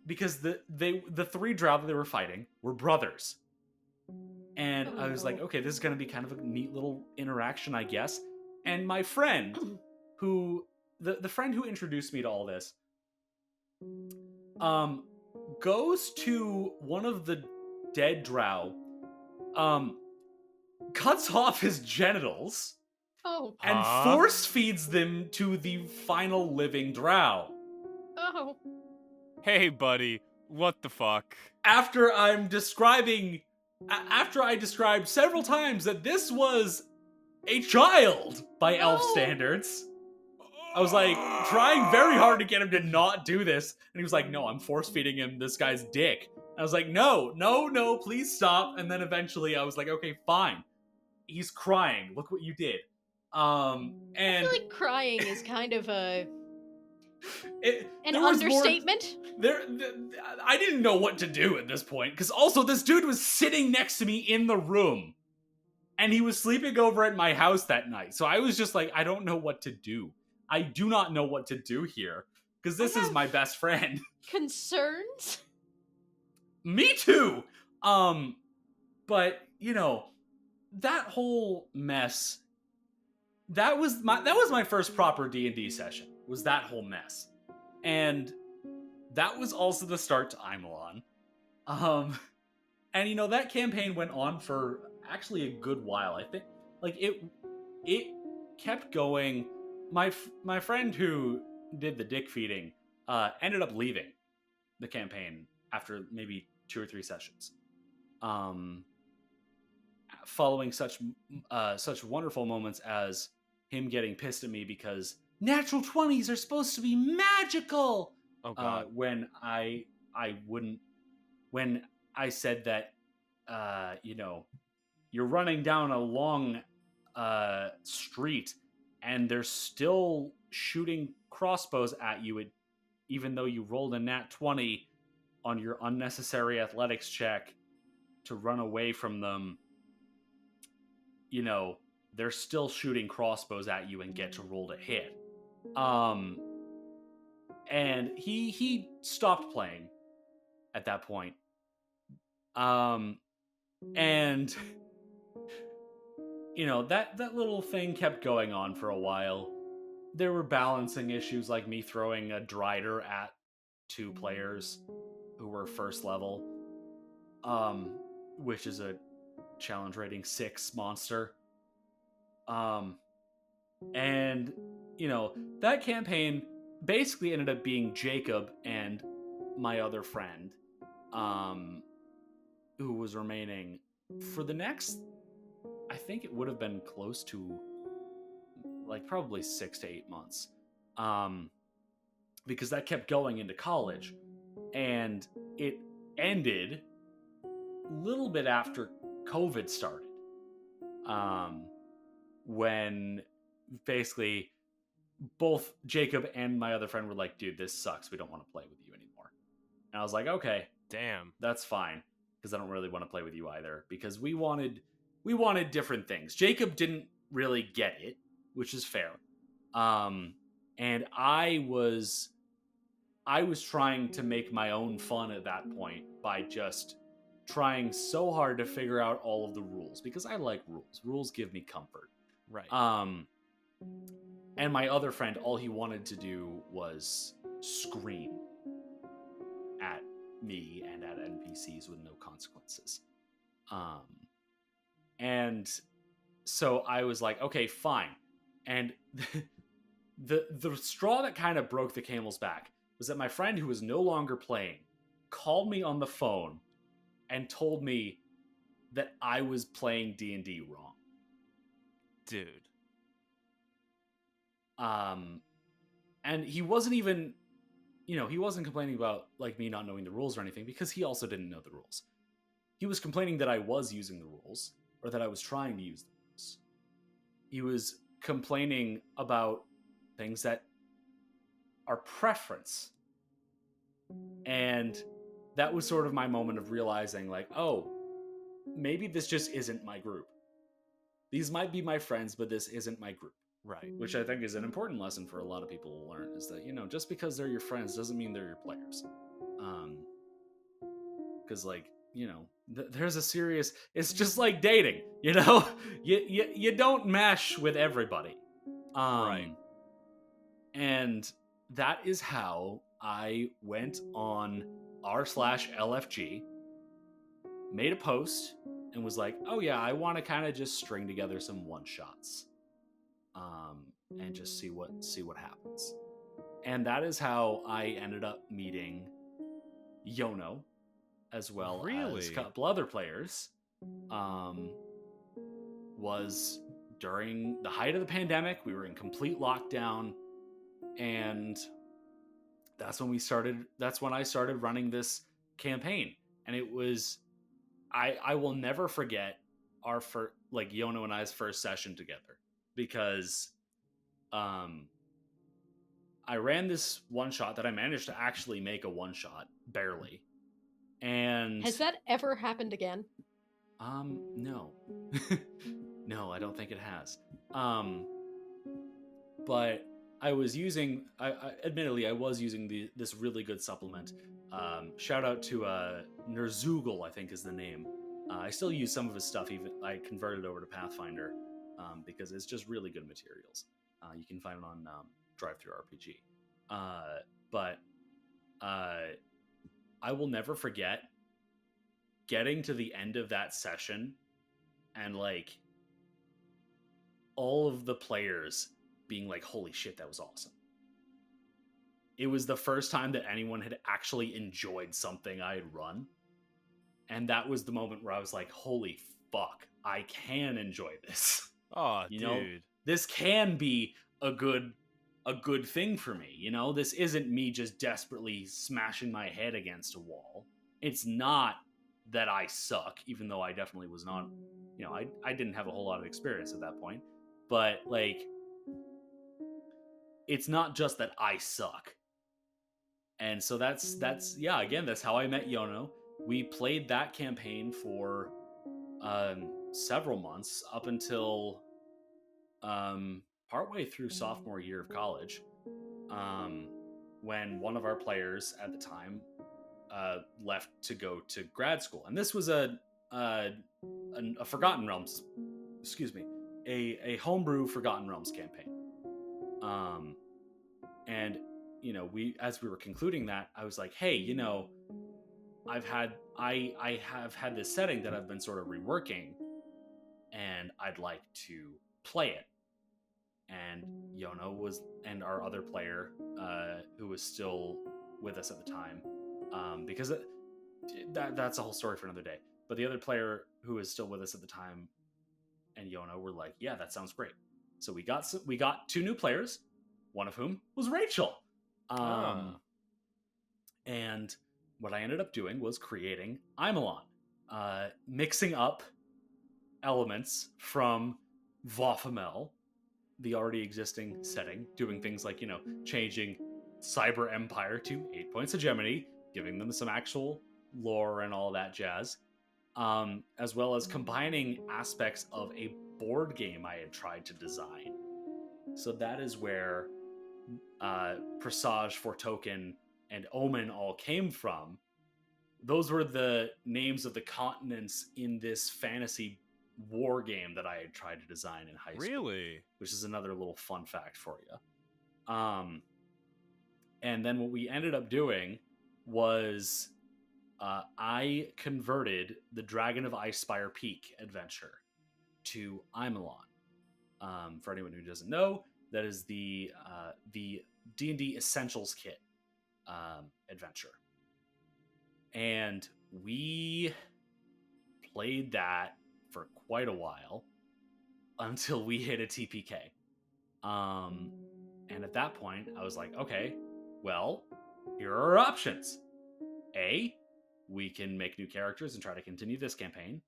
3 drow that they were fighting were brothers. And I was like, okay, this is going to be kind of a neat little interaction, I guess. And my friend, the friend who introduced me to all this, goes to one of the dead drow, cuts off his genitals, and force feeds them to the final living drow. Oh. Hey, buddy, what the fuck? After I described several times that this was a child by elf standards, I was like trying very hard to get him to not do this, and he was like, no, I'm force feeding him this guy's dick. I was like, no, please stop. And then eventually I was like, okay, fine. He's crying. Look what you did. And I feel like crying is kind of an there was understatement. I didn't know what to do at this point, because also this dude was sitting next to me in the room, and he was sleeping over at my house that night. So I was just like, I don't know what to do. I do not know what to do here, because this is my best friend. Concerns? Me too. But you know, that whole mess. That was my first proper D&D session. Was that whole mess, and that was also the start to Imelon. And you know, that campaign went on for actually a good while. I think like it kept going. My friend who did the dick feeding ended up leaving the campaign after maybe 2 or 3 sessions. Following such wonderful moments as him getting pissed at me because natural 20s are supposed to be magical. Oh god. When I said that, you know, you're running down a long street and they're still shooting crossbows at you, even though you rolled a nat 20 on your unnecessary athletics check to run away from them. You know, they're still shooting crossbows at you and get to roll to hit. And he stopped playing at that point. And you know, that little thing kept going on for a while. There were balancing issues, like me throwing a Drider at 2 players who were first level, which is a challenge rating 6 monster. And you know, that campaign basically ended up being Jacob and my other friend who was remaining for the next, I think it would have been close to like probably 6 to 8 months, because that kept going into college, and it ended a little bit after COVID started, when basically both Jacob and my other friend were like, dude, this sucks, we don't want to play with you anymore. And I was like, okay, Damn. that's fine, because I don't really want to play with you either, because we wanted different things. Jacob didn't really get it, which is fair. And I was trying to make my own fun at that point by just trying so hard to figure out all of the rules, because I like rules. Rules give me comfort. Right. And my other friend, all he wanted to do was scream at me and at NPCs with no consequences. And so I was like, okay, fine. And the straw that kind of broke the camel's back was that my friend, who was no longer playing, called me on the phone and told me that I was playing D&D wrong. Dude. And he wasn't even, he wasn't complaining about like me not knowing the rules or anything, because he also didn't know the rules. He was complaining that I was using the rules, or that I was trying to use the rules. He was complaining about things that are preference. And that was sort of my moment of realizing, like, oh, maybe this just isn't my group. These might be my friends, but this isn't my group. Right. Which I think is an important lesson for a lot of people to learn, is that, just because they're your friends doesn't mean they're your players. Because, like, there's a serious, it's just like dating, you don't mesh with everybody. Right. And that is how I went on r/LFG, made a post, and was like, oh yeah, I want to kind of just string together some one-shots. And just see what happens. And that is how I ended up meeting Yono, as well as a couple other players. Was during the height of the pandemic. We were in complete lockdown, and that's when I started running this campaign. And it was, I will never forget our Yono and I's first session together, because I ran this one shot that I managed to actually make a one shot, barely. And has that ever happened again? No. No, I don't think it has. But I was using, admittedly, I was using this really good supplement. Shout out to Nerzugel, I think is the name. I still use some of his stuff, even I converted over to Pathfinder, because it's just really good materials. You can find it on Drive-Thru-RPG. But I will never forget getting to the end of that session and like all of the players being like, holy shit, that was awesome. It was the first time that anyone had actually enjoyed something I had run. And that was the moment where I was like, holy fuck, I can enjoy this. Oh, dude. This can be a good thing for me. This isn't me just desperately smashing my head against a wall. It's not that I suck, even though I definitely was not, I didn't have a whole lot of experience at that point. But like, it's not just that I suck. And so that's again, that's how I met Yono. We played that campaign for several months, up until partway through sophomore year of college, when one of our players at the time left to go to grad school. And this was a Forgotten Realms, a homebrew Forgotten Realms campaign. And as we were concluding that, I was like, hey, I have had this setting that I've been sort of reworking, and I'd like to play it. And Yono and our other player, who was still with us at the time, because that's a whole story for another day. But the other player who was still with us at the time and Yona were like, yeah, that sounds great. So we got 2 new players, one of whom was Rachel. And what I ended up doing was creating Imelon, mixing up elements from Vafamel, the already existing setting, doing things like, changing Cyber Empire to 8 points hegemony, giving them some actual lore and all that jazz, as well as combining aspects of a board game I had tried to design. So that is where Presage, Foretoken, and Omen all came from. Those were the names of the continents in this fantasy war game that I had tried to design in high school. Really? Which is another little fun fact for you. And then what we ended up doing was I converted the Dragon of Icespire Peak adventure to Imelon. For anyone who doesn't know, that is the D&D Essentials Kit adventure. And we played that for quite a while until we hit a TPK. And at that point, I was like, okay, well, here are our options. A, we can make new characters and try to continue this campaign.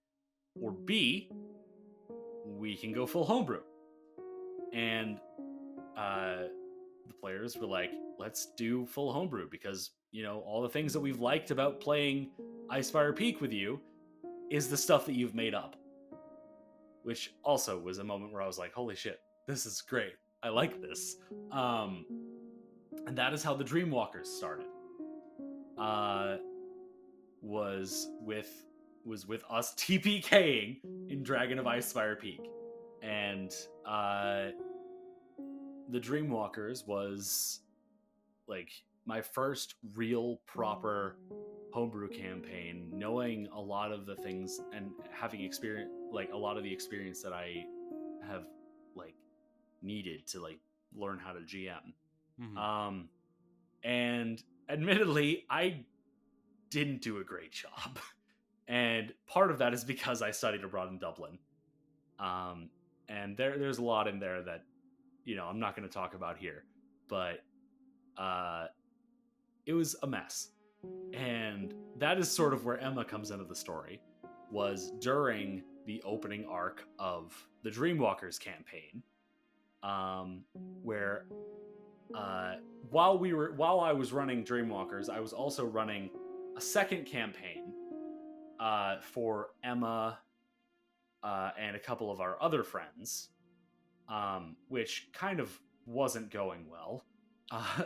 Or B, we can go full homebrew. And the players were like, let's do full homebrew because, all the things that we've liked about playing Icespire Peak with you is the stuff that you've made up. Which also was a moment where I was like, holy shit, this is great. I like this. And that is how the Dreamwalkers started. Was with us TPKing in Dragon of Icespire Peak. And the Dreamwalkers was like my first real proper homebrew campaign, knowing a lot of the things and having experience, like a lot of the experience that I have like needed to like learn how to GM. Mm-hmm. And admittedly, I didn't do a great job. And part of that is because I studied abroad in Dublin. And there's a lot in there that, I'm not going to talk about here, but it was a mess. And that is sort of where Emma comes into the story, was during the opening arc of the Dreamwalkers campaign, where while I was running Dreamwalkers, I was also running a second campaign for Emma and a couple of our other friends, which kind of wasn't going well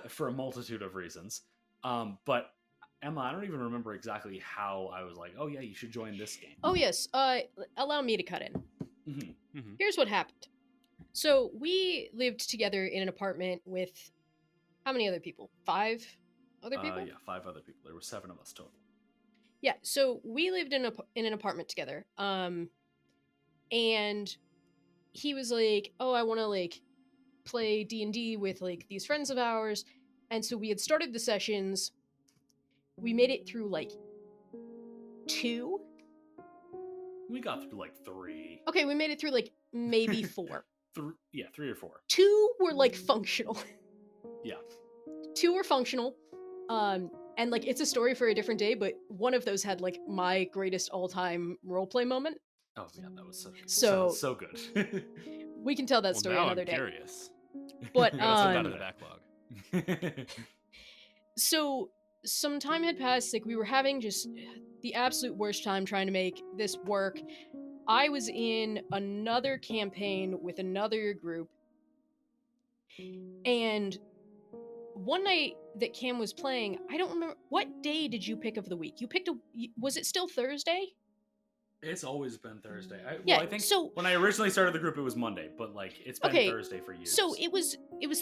for a multitude of reasons. But Emma, I don't even remember exactly how I was like, oh yeah, you should join this game. Oh yes, allow me to cut in. Mm-hmm. Mm-hmm. Here's what happened. So we lived together in an apartment with how many other people? 5 other people? Yeah, 5 other people. There were 7 of us total. Yeah, so we lived in an apartment together. And he was like, "Oh, I want to like play D&D with like these friends of ours." And so we had started the sessions. We made it through like 2. We got through like 3. Okay, we made it through like maybe 4. 3 or 4. 2 were like functional. Yeah. 2 were functional. And like it's a story for a different day, but one of those had like my greatest all-time roleplay moment. Oh yeah, that was so good. We can tell that story now another I'm day. Curious. But Let's put that in the backlog. So some time had passed, like we were having just the absolute worst time trying to make this work. I was in another campaign with another group, and one night that Cam was playing, I don't remember, what day did you pick of the week? You picked was it still Thursday? It's always been Thursday. I think so, when I originally started the group, it was Monday, but like it's been Thursday for years. So it was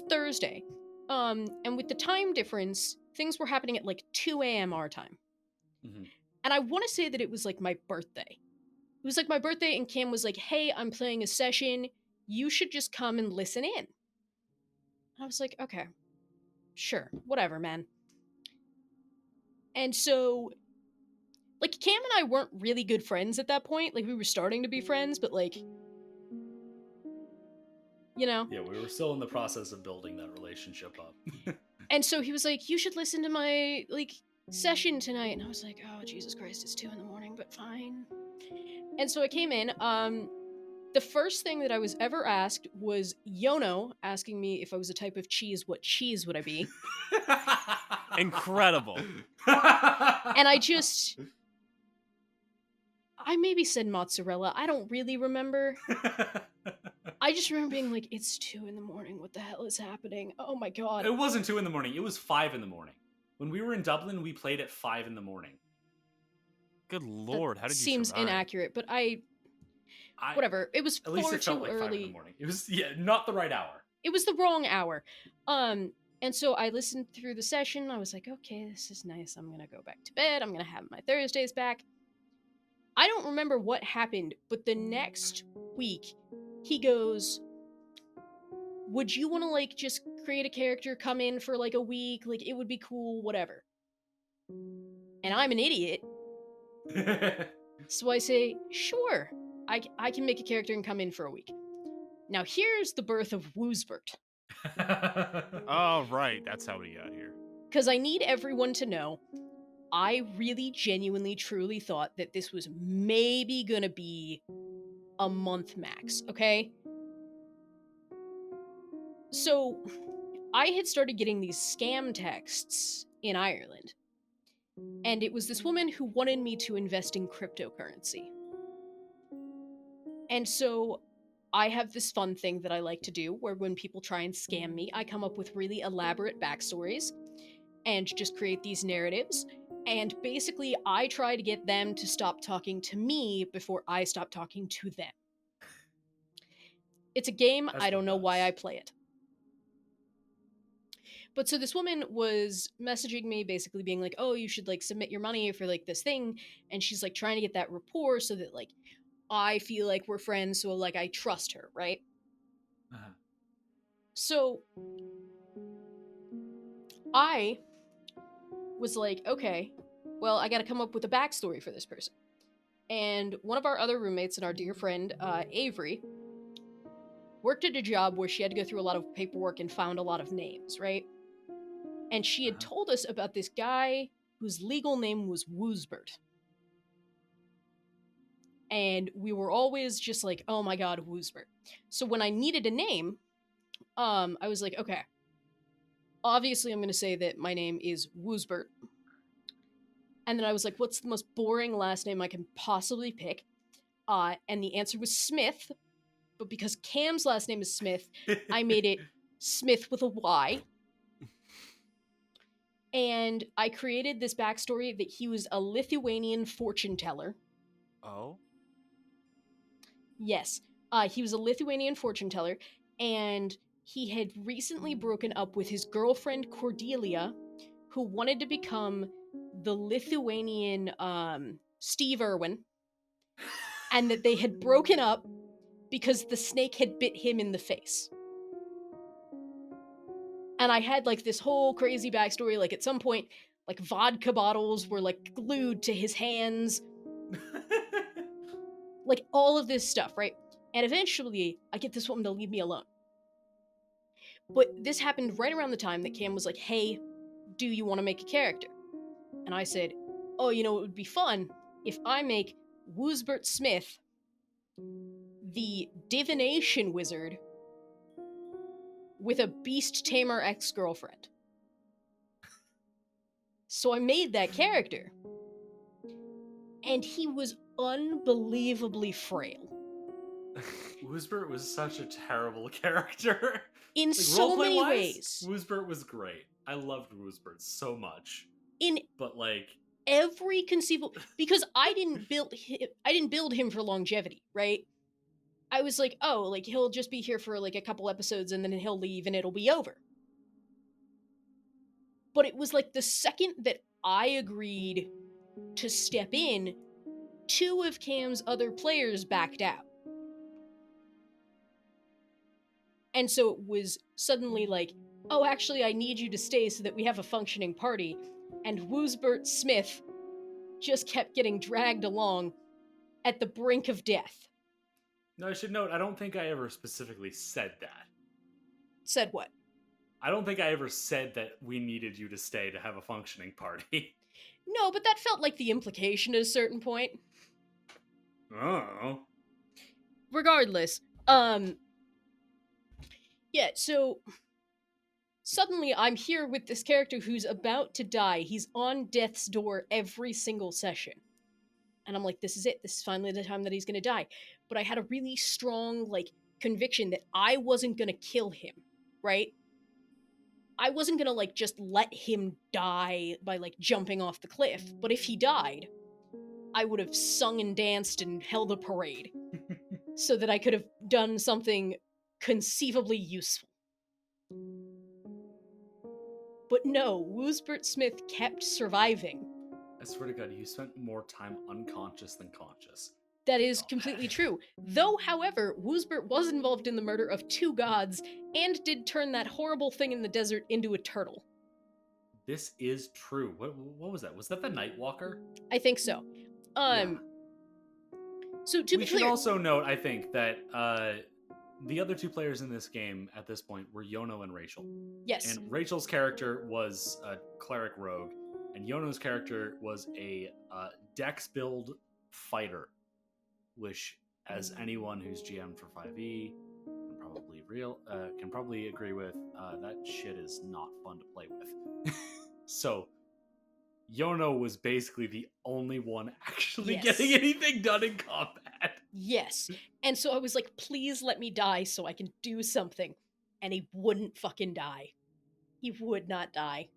Thursday, and with the time difference, things were happening at like 2 a.m. our time, mm-hmm. And I want to say that it was like my birthday. It was like my birthday, and Cam was like, "Hey, I'm playing a session. You should just come and listen in." I was like, "Okay, sure, whatever, man." And so like, Cam and I weren't really good friends at that point. Like, we were starting to be friends, but, like, you know? Yeah, we were still in the process of building that relationship up. And so he was like, you should listen to my, like, session tonight. And I was like, oh, Jesus Christ, it's 2 a.m, but fine. And so I came in. The first thing that I was ever asked was Yono asking me if I was a type of cheese, what cheese would I be? Incredible. And I maybe said mozzarella. I don't really remember. I just remember being like, it's 2 a.m. What the hell is happening? Oh my God. It wasn't 2 a.m. It was 5 a.m. When we were in Dublin, we played at 5 a.m. Good Lord, how did you Seems survive? inaccurate, but whatever. It was At least far it felt too like early. 5 a.m. It was, not the right hour. It was the wrong hour. And so I listened through the session. I was like, okay, this is nice. I'm going to go back to bed. I'm going to have my Thursdays back. I don't remember what happened, but the next week, he goes, would you want to, like, just create a character, come in for, like, a week? Like, it would be cool, whatever. And I'm an idiot. So I say, sure, I can make a character and come in for a week. Now, here's the birth of Woosbert. Oh, right. That's how we got here. Because I need everyone to know, I really, genuinely, truly thought that this was maybe gonna be a month max, okay? So, I had started getting these scam texts in Ireland. And it was this woman who wanted me to invest in cryptocurrency. And so, I have this fun thing that I like to do, where when people try and scam me, I come up with really elaborate backstories and just create these narratives. And basically, I try to get them to stop talking to me before I stop talking to them. It's a game, That's I don't know why nuts. I play it. But so this woman was messaging me, basically being like, oh, you should, like, submit your money for, like, this thing. And she's, like, trying to get that rapport so that, like, I feel like we're friends, so, like, I trust her, right? Uh-huh. So I was like, okay, well, I gotta come up with a backstory for this person. And one of our other roommates and our dear friend, Avery, worked at a job where she had to go through a lot of paperwork and found a lot of names, right? And she had told us about this guy whose legal name was Woosbert. And we were always just like, oh my God, Woosbert. So when I needed a name, I was like, okay, obviously I'm going to say that my name is Woosbert. And then I was like, what's the most boring last name I can possibly pick? And the answer was Smith. But because Cam's last name is Smith, I made it Smith with a Y. And I created this backstory that he was a Lithuanian fortune teller. Oh? Yes. He was a Lithuanian fortune teller, and he had recently broken up with his girlfriend Cordelia, who wanted to become the Lithuanian Steve Irwin, and that they had broken up because the snake had bit him in the face. And I had, like, this whole crazy backstory, like, at some point, like, vodka bottles were, like, glued to his hands. Like, all of this stuff, right? And eventually, I get this woman to leave me alone. But this happened right around the time that Cam was like, hey, do you want to make a character? And I said, oh, you know, it would be fun if I make Woosbert Smith the divination wizard with a beast tamer ex-girlfriend. So I made that character. And he was unbelievably frail. Woosbert was such a terrible character. In Like, so many roleplay-wise, ways. Woosbert was great. I loved Woosbert so much. In But, like, every conceivable, because I didn't build him for longevity, right? I was like, oh, like, he'll just be here for, like, a couple episodes and then he'll leave and it'll be over. But it was like the second that I agreed to step in, 2 of Cam's other players backed out. And so it was suddenly like, oh, actually, I need you to stay so that we have a functioning party. And Woosbert Smith just kept getting dragged along at the brink of death. No, I should note, I don't think I ever specifically said that. Said what? I don't think I ever said that we needed you to stay to have a functioning party. No, but that felt like the implication at a certain point. Oh. Regardless, yeah, so suddenly I'm here with this character who's about to die. He's on death's door every single session. And I'm like, this is it. This is finally the time that he's gonna die. But I had a really strong, conviction that I wasn't gonna kill him, right? I wasn't gonna, just let him die by, jumping off the cliff. But if he died, I would have sung and danced and held a parade. So that I could have done something conceivably useful. But no, Woosbert Smith kept surviving. I swear to God, you spent more time unconscious than conscious. That is completely true. Though, however, Woosbert was involved in the murder of 2 gods and did turn that horrible thing in the desert into a turtle. This is true. What was that? Was that the Nightwalker? I think so. Yeah. So to we be should clear, also note, I think, that the other 2 players in this game at this point were Yono and Rachel. yes, And Rachel's character was a cleric rogue, and Yono's character was a dex build fighter, which, as anyone who's GM for 5e can probably agree with, that shit is not fun to play with. So Yono was basically the only one actually Yes. getting anything done in combat. yes. And so I was like, please let me die so I can do something. And he wouldn't fucking die. He would not die.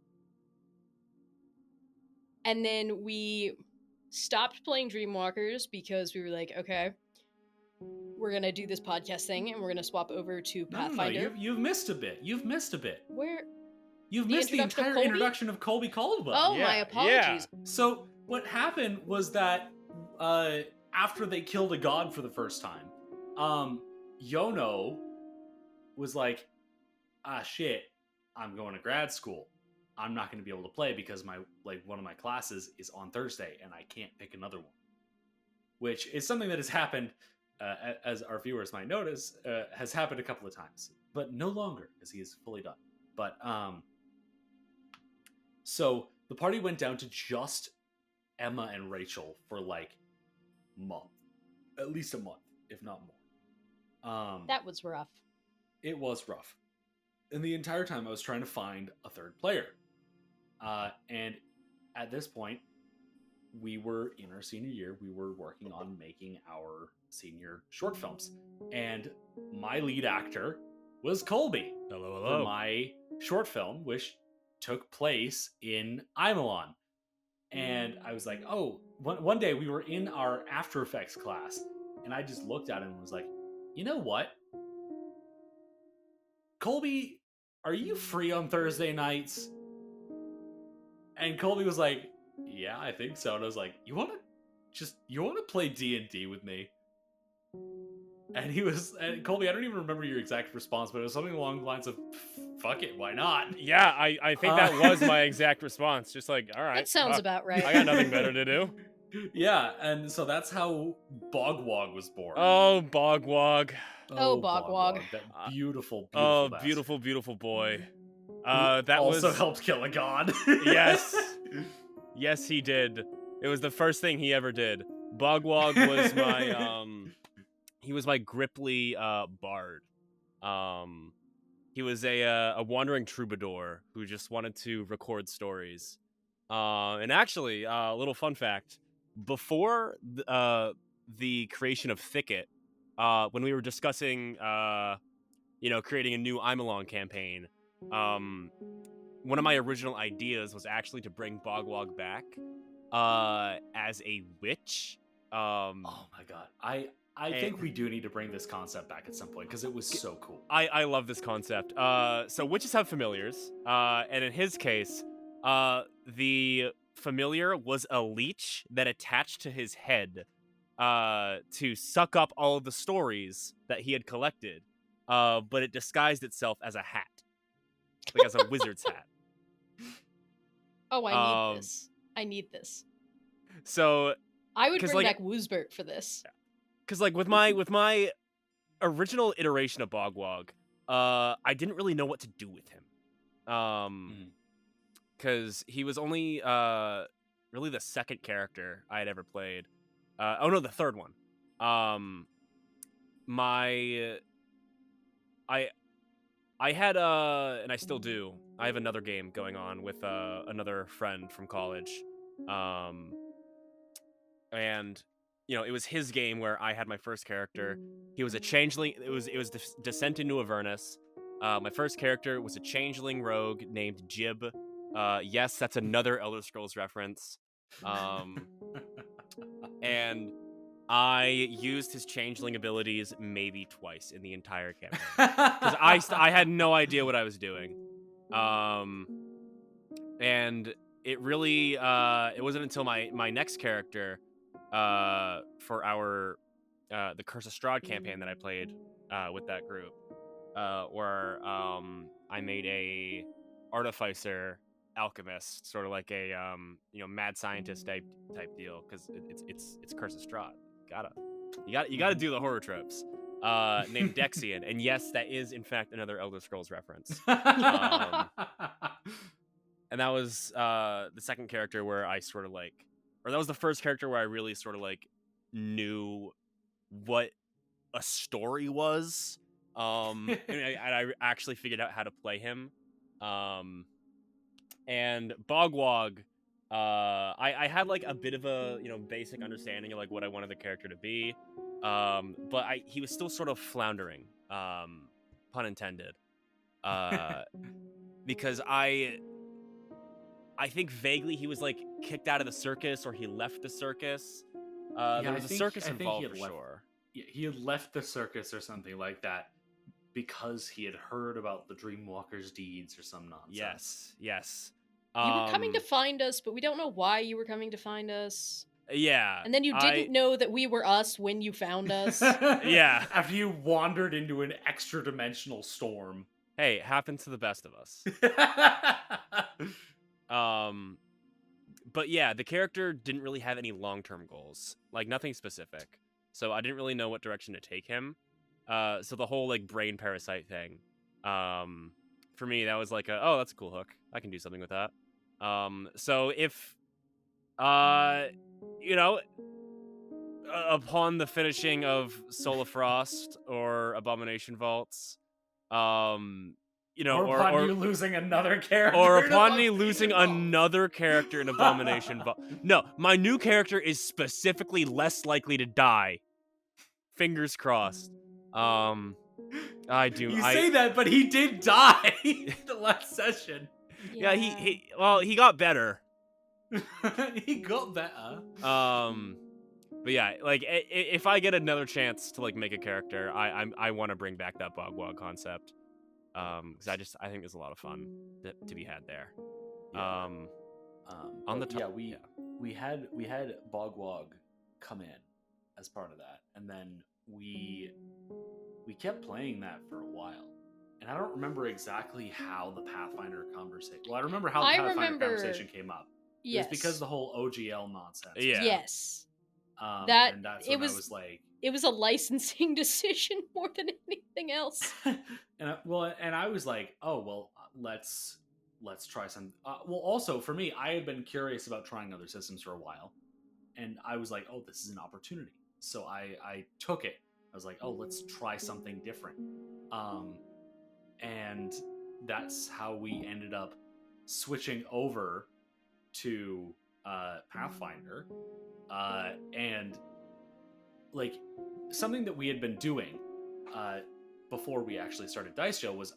And then we stopped playing Dreamwalkers because we were like, okay, we're gonna do this podcast thing and we're gonna swap over to Pathfinder. No, you've missed a bit. You've missed a bit. Where? You've The missed the introduction of entire Colby? introduction of Colby Caldwell. Oh, Yeah, my apologies. So what happened was that after they killed a god for the first time, Yono was like, shit, I'm going to grad school. I'm not going to be able to play because one of my classes is on Thursday and I can't pick another one. Which is something that has happened, as our viewers might notice, has happened a couple of times, but no longer because he is fully done. But so the party went down to just Emma and Rachel for month, at least a month, if not more. That was rough. It was rough. And the entire time I was trying to find a third player. And at this point, we were in our senior year. We were working on making our senior short films. And my lead actor was Colby. Hello, For my short film, which took place in Imelon. And I was like, one day we were in our After Effects class, and I just looked at him and was like, you know what? Colby, are you free on Thursday nights? And Colby was like, yeah, I think so. And I was like, you want to play D&D with me? And Colby, I don't even remember your exact response, but it was something along the lines of, fuck it, why not? Yeah, I think that was my exact response. Just like, all right. That sounds about right. I got nothing better to do. Yeah, and so that's how Bogwog was born. Oh, Bogwog. Oh, Bogwog. That beautiful, beautiful Oh, bastard. beautiful, beautiful boy. Who That also was... helped kill a god. Yes. Yes, he did. It was the first thing he ever did. Bogwog was my, he was my Gripply, bard. He was a wandering troubadour who just wanted to record stories. And actually, a little fun fact, before the creation of Thicket, when we were discussing, creating a new Imelon campaign, one of my original ideas was actually to bring Bogwog back as a witch. Oh my god. I think we do need to bring this concept back at some point because it was so cool. I love this concept. So witches have familiars, and in his case, the familiar was a leech that attached to his head to suck up all of the stories that he had collected, but it disguised itself as a hat, like as a wizard's hat. Oh, I need this. I need this. So, I would 'cause, bring like- back Woosbert for this. because like with my original iteration of Bogwog, I didn't really know what to do with him. Because he was only really the second character I had ever played. The third one. I had and I still do. I have another game going on with another friend from college, and it was his game where I had my first character. He was a changeling. It was Descent into Avernus. My first character was a changeling rogue named Jib. Yes, that's another Elder Scrolls reference. And I used his changeling abilities maybe twice in the entire campaign. Because I had no idea what I was doing. And it really, it wasn't until my next character, for our, the Curse of Strahd campaign that I played, with that group, where, I made a artificer alchemist, sort of like a, mad scientist type deal, because it's Curse of Strahd. You gotta do the horror tropes. Named Desiato, and yes, that is in fact another Elder Scrolls reference. And that was the second character where I sort of that was the first character where I really sort of knew what a story was. And I actually figured out how to play him. And Bogwog, I had a bit of a basic understanding of what I wanted the character to be, but he was still sort of floundering, pun intended, because I think vaguely he was kicked out of the circus, or he left the circus. There was a circus involved for sure. He had left the circus or something like that because he had heard about the Dreamwalker's deeds or some nonsense. Yes. You were coming to find us, but we don't know why you were coming to find us. Yeah. And then you didn't know that we were us when you found us. Yeah. After you wandered into an extra-dimensional storm. Hey, it happens to the best of us. But yeah, the character didn't really have any long-term goals. Nothing specific. So I didn't really know what direction to take him. So the whole brain parasite thing, for me, that was that's a cool hook. I can do something with that. So if, upon the finishing of Soul of Frost or Abomination Vaults, or upon you losing another character, or upon me losing another character in Abomination Vault. No, my new character is specifically less likely to die. Fingers crossed. I do. You say that, but he did die the last session. Yeah, he got better. He got better. But yeah, if I get another chance to make a character, I want to bring back that Bogwog concept. Because I think there's a lot of fun to be had there. Yeah. On the top, we had Bogwog come in as part of that, and then we kept playing that for a while, and I don't remember exactly how the Pathfinder conversation. Well, I remember how the Pathfinder conversation came up. Yes, it was because the whole OGL nonsense. Yeah. Yes. And that's when I was like, it was a licensing decision more than anything else. and I was like, oh well, let's try some. Well, also for me, I had been curious about trying other systems for a while, and I was like, oh, this is an opportunity. So I took it. I was like, oh, let's try something different. And that's how we ended up switching over to Pathfinder. And something that we had been doing before we actually started Dice Show was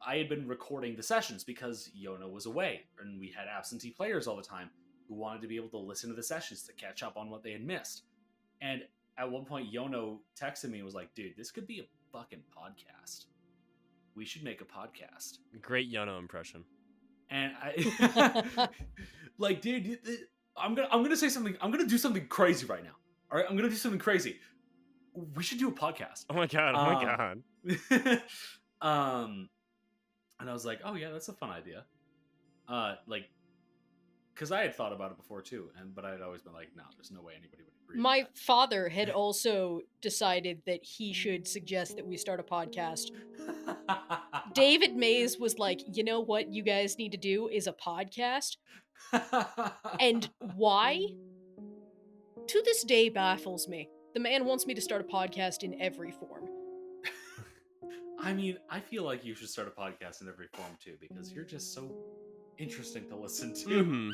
I had been recording the sessions because Yona was away, and we had absentee players all the time who wanted to be able to listen to the sessions to catch up on what they had missed. And at one point, Yono texted me and was like, dude, this could be a fucking podcast. We should make a podcast. Great Yono impression. And I dude, I'm gonna say something. I'm gonna do something crazy right now. All right, I'm gonna do something crazy. We should do a podcast. Oh my god! And I was like, oh yeah, that's a fun idea. because I had thought about it before too, but I had always been like, no, there's no way anybody would agree. My with father had also decided that he should suggest that we start a podcast. that. David Mays was like, you know what you guys need to do is a podcast. And why? To this day baffles me. The man wants me to start a podcast in every form. I mean, I feel like you should start a podcast in every form too, because you're just so interesting to listen to. Mhm.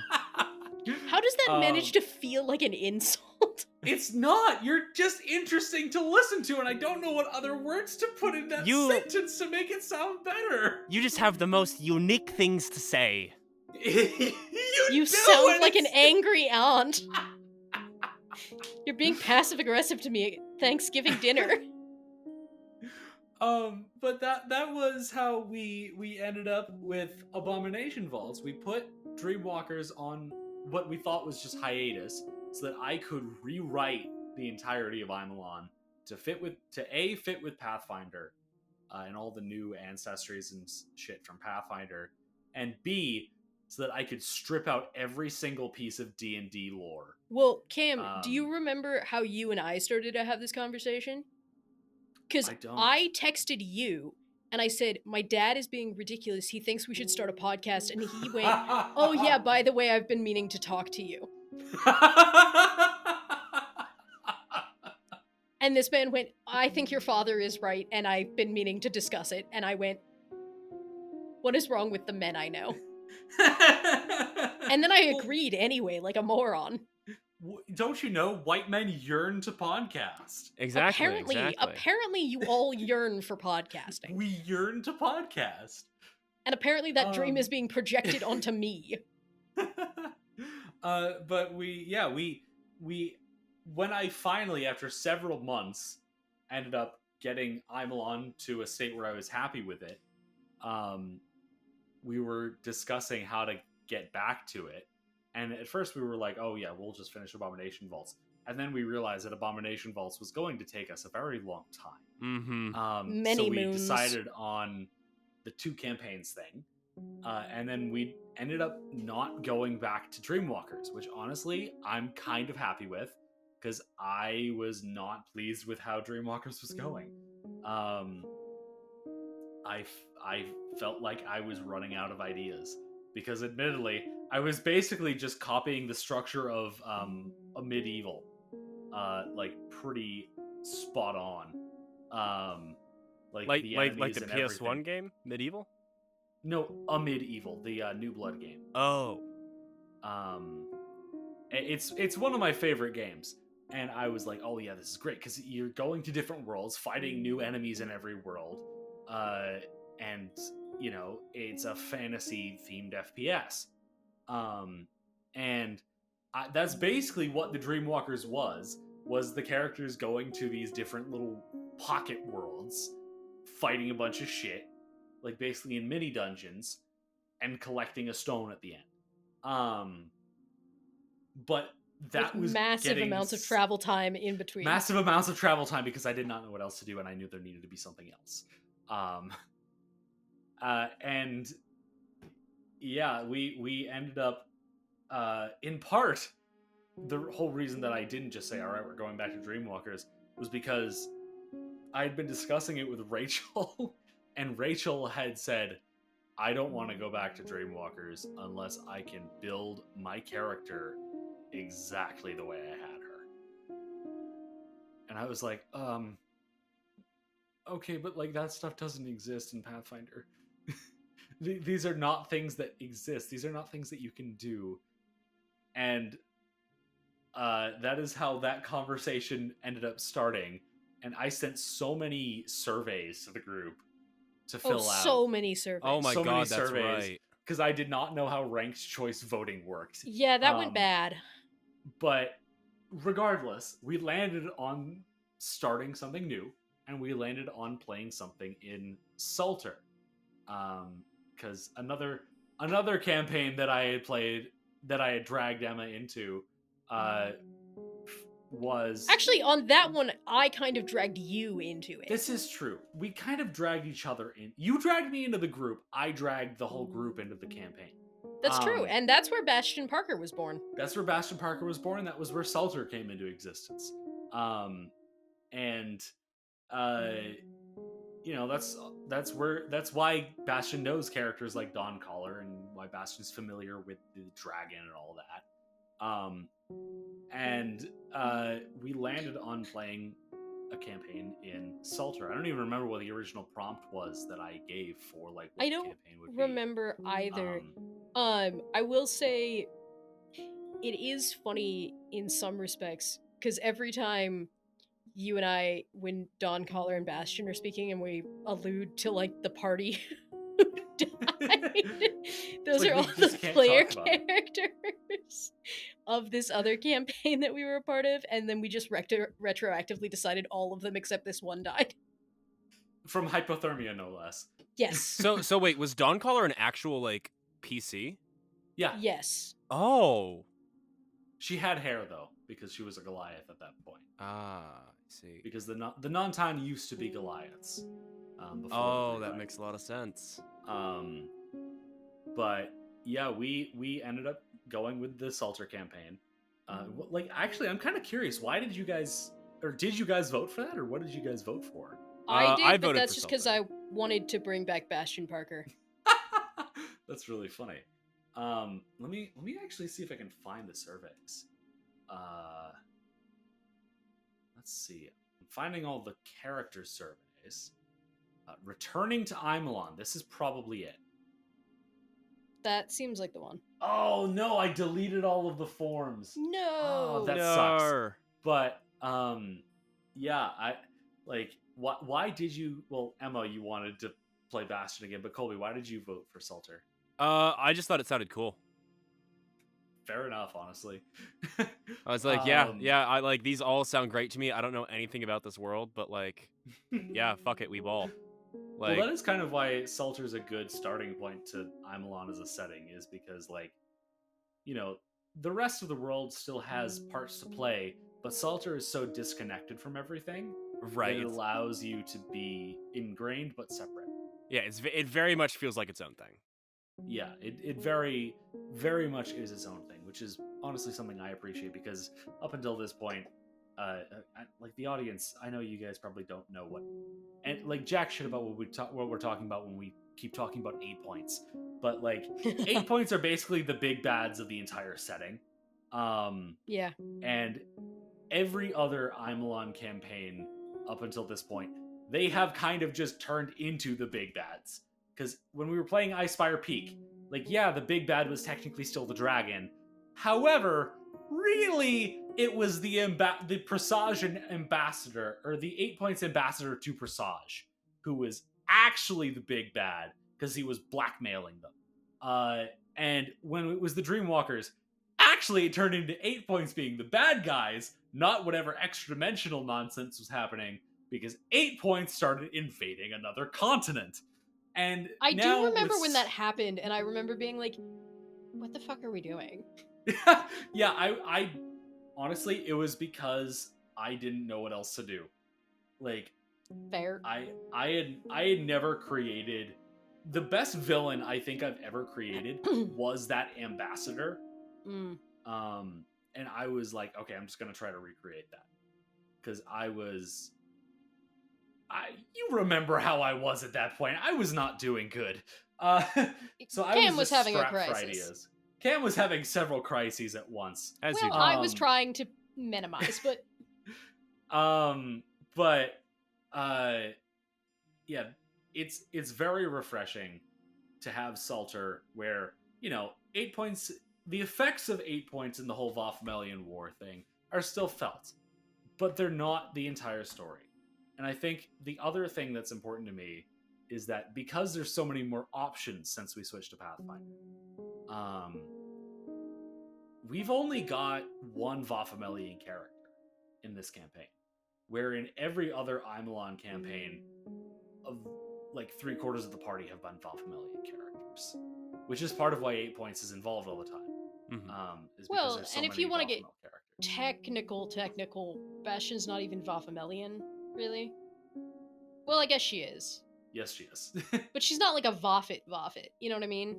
How does that manage to feel like an insult? It's not. You're just interesting to listen to, and I don't know what other words to put in that sentence to make it sound better. You just have the most unique things to say. You sound like an angry aunt. You're being passive aggressive to me at Thanksgiving dinner. But that was how we ended up with Abomination Vaults. We put Dreamwalkers on what we thought was just hiatus, so that I could rewrite the entirety of Imelon to fit with Pathfinder, and all the new ancestries and shit from Pathfinder, and B, so that I could strip out every single piece of D&D lore. Well, Cam, do you remember how you and I started to have this conversation? Because I texted you, and I said, my dad is being ridiculous. He thinks we should start a podcast. And he went, oh yeah, by the way, I've been meaning to talk to you. And this man went, I think your father is right, and I've been meaning to discuss it. And I went, what is wrong with the men I know? And then I agreed anyway, like a moron. Don't you know, white men yearn to podcast? Exactly. Apparently you all yearn for podcasting. We yearn to podcast. And apparently that dream is being projected onto me. But we when I finally, after several months, ended up getting Imelon to a state where I was happy with it, we were discussing how to get back to it. And at first we were like, oh yeah, we'll just finish Abomination Vaults. And then we realized that Abomination Vaults was going to take us a very long time. Mm-hmm. Many so we moons. decided on the 2 campaigns thing. And then we ended up not going back to Dreamwalkers, which honestly, I'm kind of happy with, because I was not pleased with how Dreamwalkers was going. I felt like I was running out of ideas, because admittedly, I was basically just copying the structure of a medieval, like pretty spot on. Like the PS1 game, Medieval? No, a medieval, the New Blood game. Oh, it's one of my favorite games, and I was like, oh yeah, this is great, because you're going to different worlds, fighting new enemies in every world, and you know, it's a fantasy themed FPS. And that's basically what the Dreamwalkers was the characters going to these different little pocket worlds, fighting a bunch of shit, like basically in mini dungeons, and collecting a stone at the end. But that with was massive amounts of travel time in between. Massive amounts of travel time, because I did not know what else to do, and I knew there needed to be something else. And yeah, we ended up, in part, the whole reason that I didn't just say, all right, we're going back to Dreamwalkers, was because I had been discussing it with Rachel, and Rachel had said, I don't want to go back to Dreamwalkers unless I can build my character exactly the way I had her. And I was like, okay, but like that stuff doesn't exist in Pathfinder. These are not things that exist. These are not things that you can do. And that is how that conversation ended up starting. And I sent so many surveys to the group to fill out. So many surveys. Oh my god, that's right. Because I did not know how ranked choice voting worked. Yeah, that went bad. But regardless, we landed on starting something new, and we landed on playing something in Salter. Because another campaign that I had played, that I had dragged Emma into, was Actually, on that one, I kind of dragged you into it. this is true. We kind of dragged each other in. You dragged me into the group. I dragged the whole group into the campaign. That's true, and that's where Bastion Parker was born. That's where Bastion Parker was born. That was where Salter came into existence. And you know, that's why Bastion knows characters like Dawn Caller and why Bastion's familiar with the dragon and all that. And we landed on playing a campaign in Salter. I don't even remember what the original prompt was that I gave for like what I the don't campaign would be. remember either. I will say it is funny in some respects, because every time you and I, when Dawn Caller and Bastion are speaking and we allude to like the party who died, those Like, are we all the just can't player talk about it. characters of this other campaign that we were a part of, and then we just retroactively decided all of them except this one died. From hypothermia, no less. Yes. So wait, was Dawncaller an actual like PC? Yeah. Yes. Oh. She had hair though, because she was a Goliath at that point. Ah, I see. Because the non-town used to be Goliaths. Before Oh, the that rewrite. makes a lot of sense. But yeah, we ended up going with the Salter campaign. Like, actually, I'm kind of curious. Why did you guys vote for that, or what did you guys vote for? I did, I but voted that's for just because Salter. I wanted to bring back Bastion Parker. That's really funny. Let me actually see if I can find the surveys. Let's see. I'm finding all the character surveys. Returning to Imelon. This is probably it. That seems like the one. Oh no, I deleted all of the forms. No. Oh, that sucks. But yeah, I like. Why did you? Well, Emma, you wanted to play Bastion again, but Colby, why did you vote for Salter? I just thought it sounded cool. Fair enough, honestly. I was like, I like these all sound great to me. I don't know anything about this world, but like, yeah, fuck it, we ball. Like, well, that is kind of why Salter's a good starting point to Imelon as a setting, is because, like, you know, the rest of the world still has parts to play, but Salter is so disconnected from everything right? that it allows you to be ingrained but separate. Yeah, it very much feels like its own thing. Yeah, it very, very much is its own thing, which is honestly something I appreciate, because up until this point, like the audience, I know you guys probably don't know what, and like jack shit about what we're talking about when we keep talking about 8 points, but like 8 points are basically the big bads of the entire setting. Yeah. And every other Imelon campaign up until this point, they have kind of just turned into the big bads. Because when we were playing Icefire Peak, like, yeah, the big bad was technically still the dragon. However, really, it was the Presage ambassador, or the 8 points ambassador to Presage, who was actually the big bad, because he was blackmailing them. And when it was the Dreamwalkers, actually it turned into 8 points being the bad guys, not whatever extra-dimensional nonsense was happening, because 8 points started invading another continent. And I now do remember when that happened, and I remember being like, what the fuck are we doing? Yeah, I honestly, it was because I didn't know what else to do. Like, Fair. I had never created the best villain I think I've ever created was that ambassador. Mm. And I was like, okay, I'm just gonna try to recreate that, because you remember how I was at that point. I was not doing good. So Cam was just having a strapped for crisis. ideas. Cam was having several crises at once. As Well, you do. I was trying to minimize, but Yeah, it's very refreshing to have Salter, where, you know, 8 points, the effects of 8 points in the whole Vophmelian War thing are still felt, but they're not the entire story. And I think the other thing that's important to me is that because there's so many more options since we switched to Pathfinder, we've only got one Vophmelian character in this campaign, where in every other Imelon campaign, of like 3/4 of the party have been Vophmelian characters, which is part of why 8 points is involved all the time. Mhm. Is because Well, there's so and if many you wanna get- Vophmel characters. technical, Bastion's not even Vafamelian, really. Well, I guess she is. Yes, she is. But she's not like a Vafit, you know what I mean?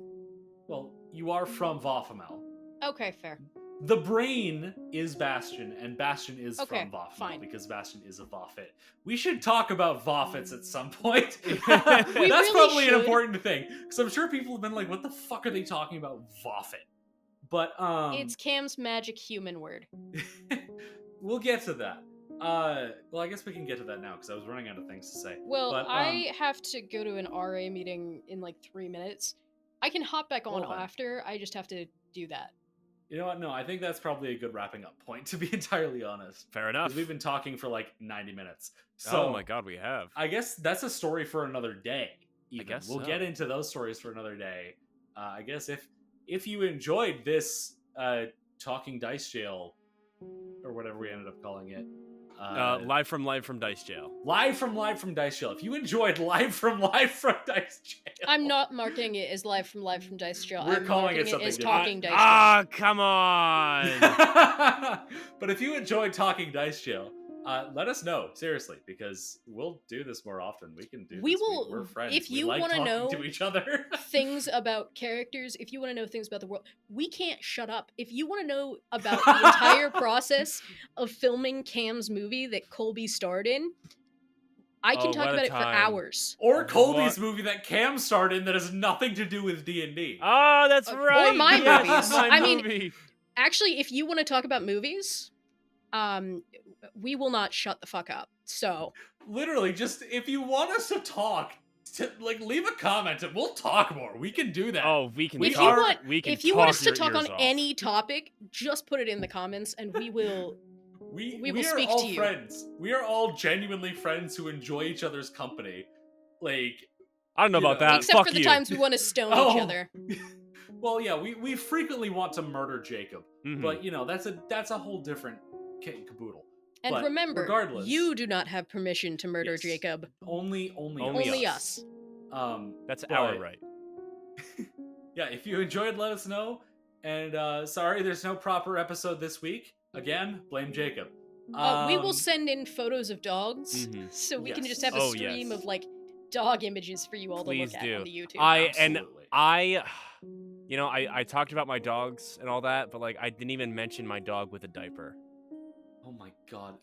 Well, you are from Vafamel. Okay, fair. The brain is Bastion, and Bastion is Okay, from Vafamel fine. because Bastion is a Vafit. We should talk about Vafits at some point. We That's really probably an should. important thing because I'm sure people have been like, "What the fuck are they talking about, Vafit?" But It's Cam's magic human word. we'll get to that. Well, I guess we can get to that now because I was running out of things to say. Well, but, I have to go to an RA meeting in like 3 minutes. I can hop back on Well then. after. I just have to do that. You know what? No, I think that's probably a good wrapping up point, to be entirely honest. Fair enough. Because we've been talking for like 90 minutes. So Oh my god, we have. I guess that's a story for another day. Even. I guess we'll so. get into those stories for another day. I guess if you enjoyed this Talking Dice Jail, or whatever we ended up calling it, Live from Dice Jail. live from Dice Jail. If you enjoyed live from Dice Jail, I'm not marking it as live from Dice Jail. We're I'm calling it marking something as different. Talking Dice Jail. Ah, come on. But if you enjoyed Talking Dice Jail, let us know, seriously, because we'll do this more often. We can do We this. will- We're friends. if We you like wanna talking know to each other. Things about characters, if you want to know things about the world, we can't shut up. If you want to know about the entire process of filming Cam's movie that Colby starred in, I can Oh, talk what a about it for time. hours. Or Colby's What? movie that Cam starred in that has nothing to do with D&D. Oh, that's Or right. my yes, movies. my I mean, movie. Actually, if you want to talk about movies, we will not shut the fuck up. So, Literally, just if you want us to talk, leave a comment and we'll talk more. We can do that. Oh, we can If talk. you want- we can if you want talk us to your talk on ears off. any topic, just put it in the comments and we will. we we will are speak all to you. friends. We are all genuinely friends who enjoy each other's company. Like, I don't know you about know. that. Except Fuck for the you. times we want to stone Oh. each other. well, yeah, we frequently want to murder Jacob, Mhm. but you know that's a whole different kit and caboodle. And But remember, regardless, you do not have permission to murder Yes. Jacob. only Only us. That's but- our right. Yeah, if you enjoyed, let us know. And sorry, there's no proper episode this week. Again, blame Jacob. We will send in photos of dogs, Mhm. so we can Yes. just have a Oh, stream yes. of like dog images for you all Please to look do. at on the YouTube. Absolutely. I talked about my dogs and all that, but like I didn't even mention my dog with a diaper. Oh my god.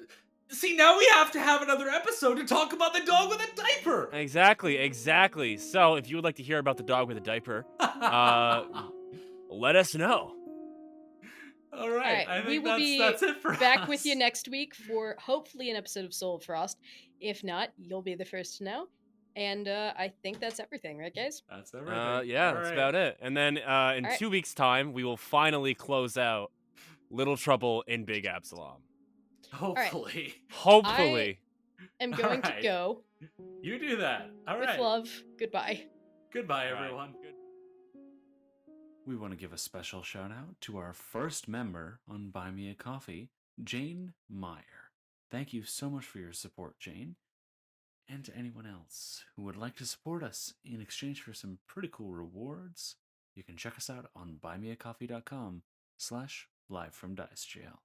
See, now we have to have another episode to talk about the dog with a diaper. Exactly. So if you would like to hear about the dog with a diaper, let us know. All right. Alright, I we think will be that's it for Back with us. you next week for hopefully an episode of Soul of Frost. If not, you'll be the first to know. And I think that's everything, right, guys? That's everything. Yeah, All that's right. about it. And then in Alright. 2 weeks' time, we will finally close out Little Trouble in Big Absalom. Hopefully. Hopefully. I'm going to Alright. go. You do that. All With right. love. Goodbye. Goodbye, All right. everyone. We want to give a special shout out to our first member on Buy Me a Coffee, Jane Meyer. Thank you so much for your support, Jane. And to anyone else who would like to support us in exchange for some pretty cool rewards, you can check us out on buymeacoffee.com/livefromdicejail.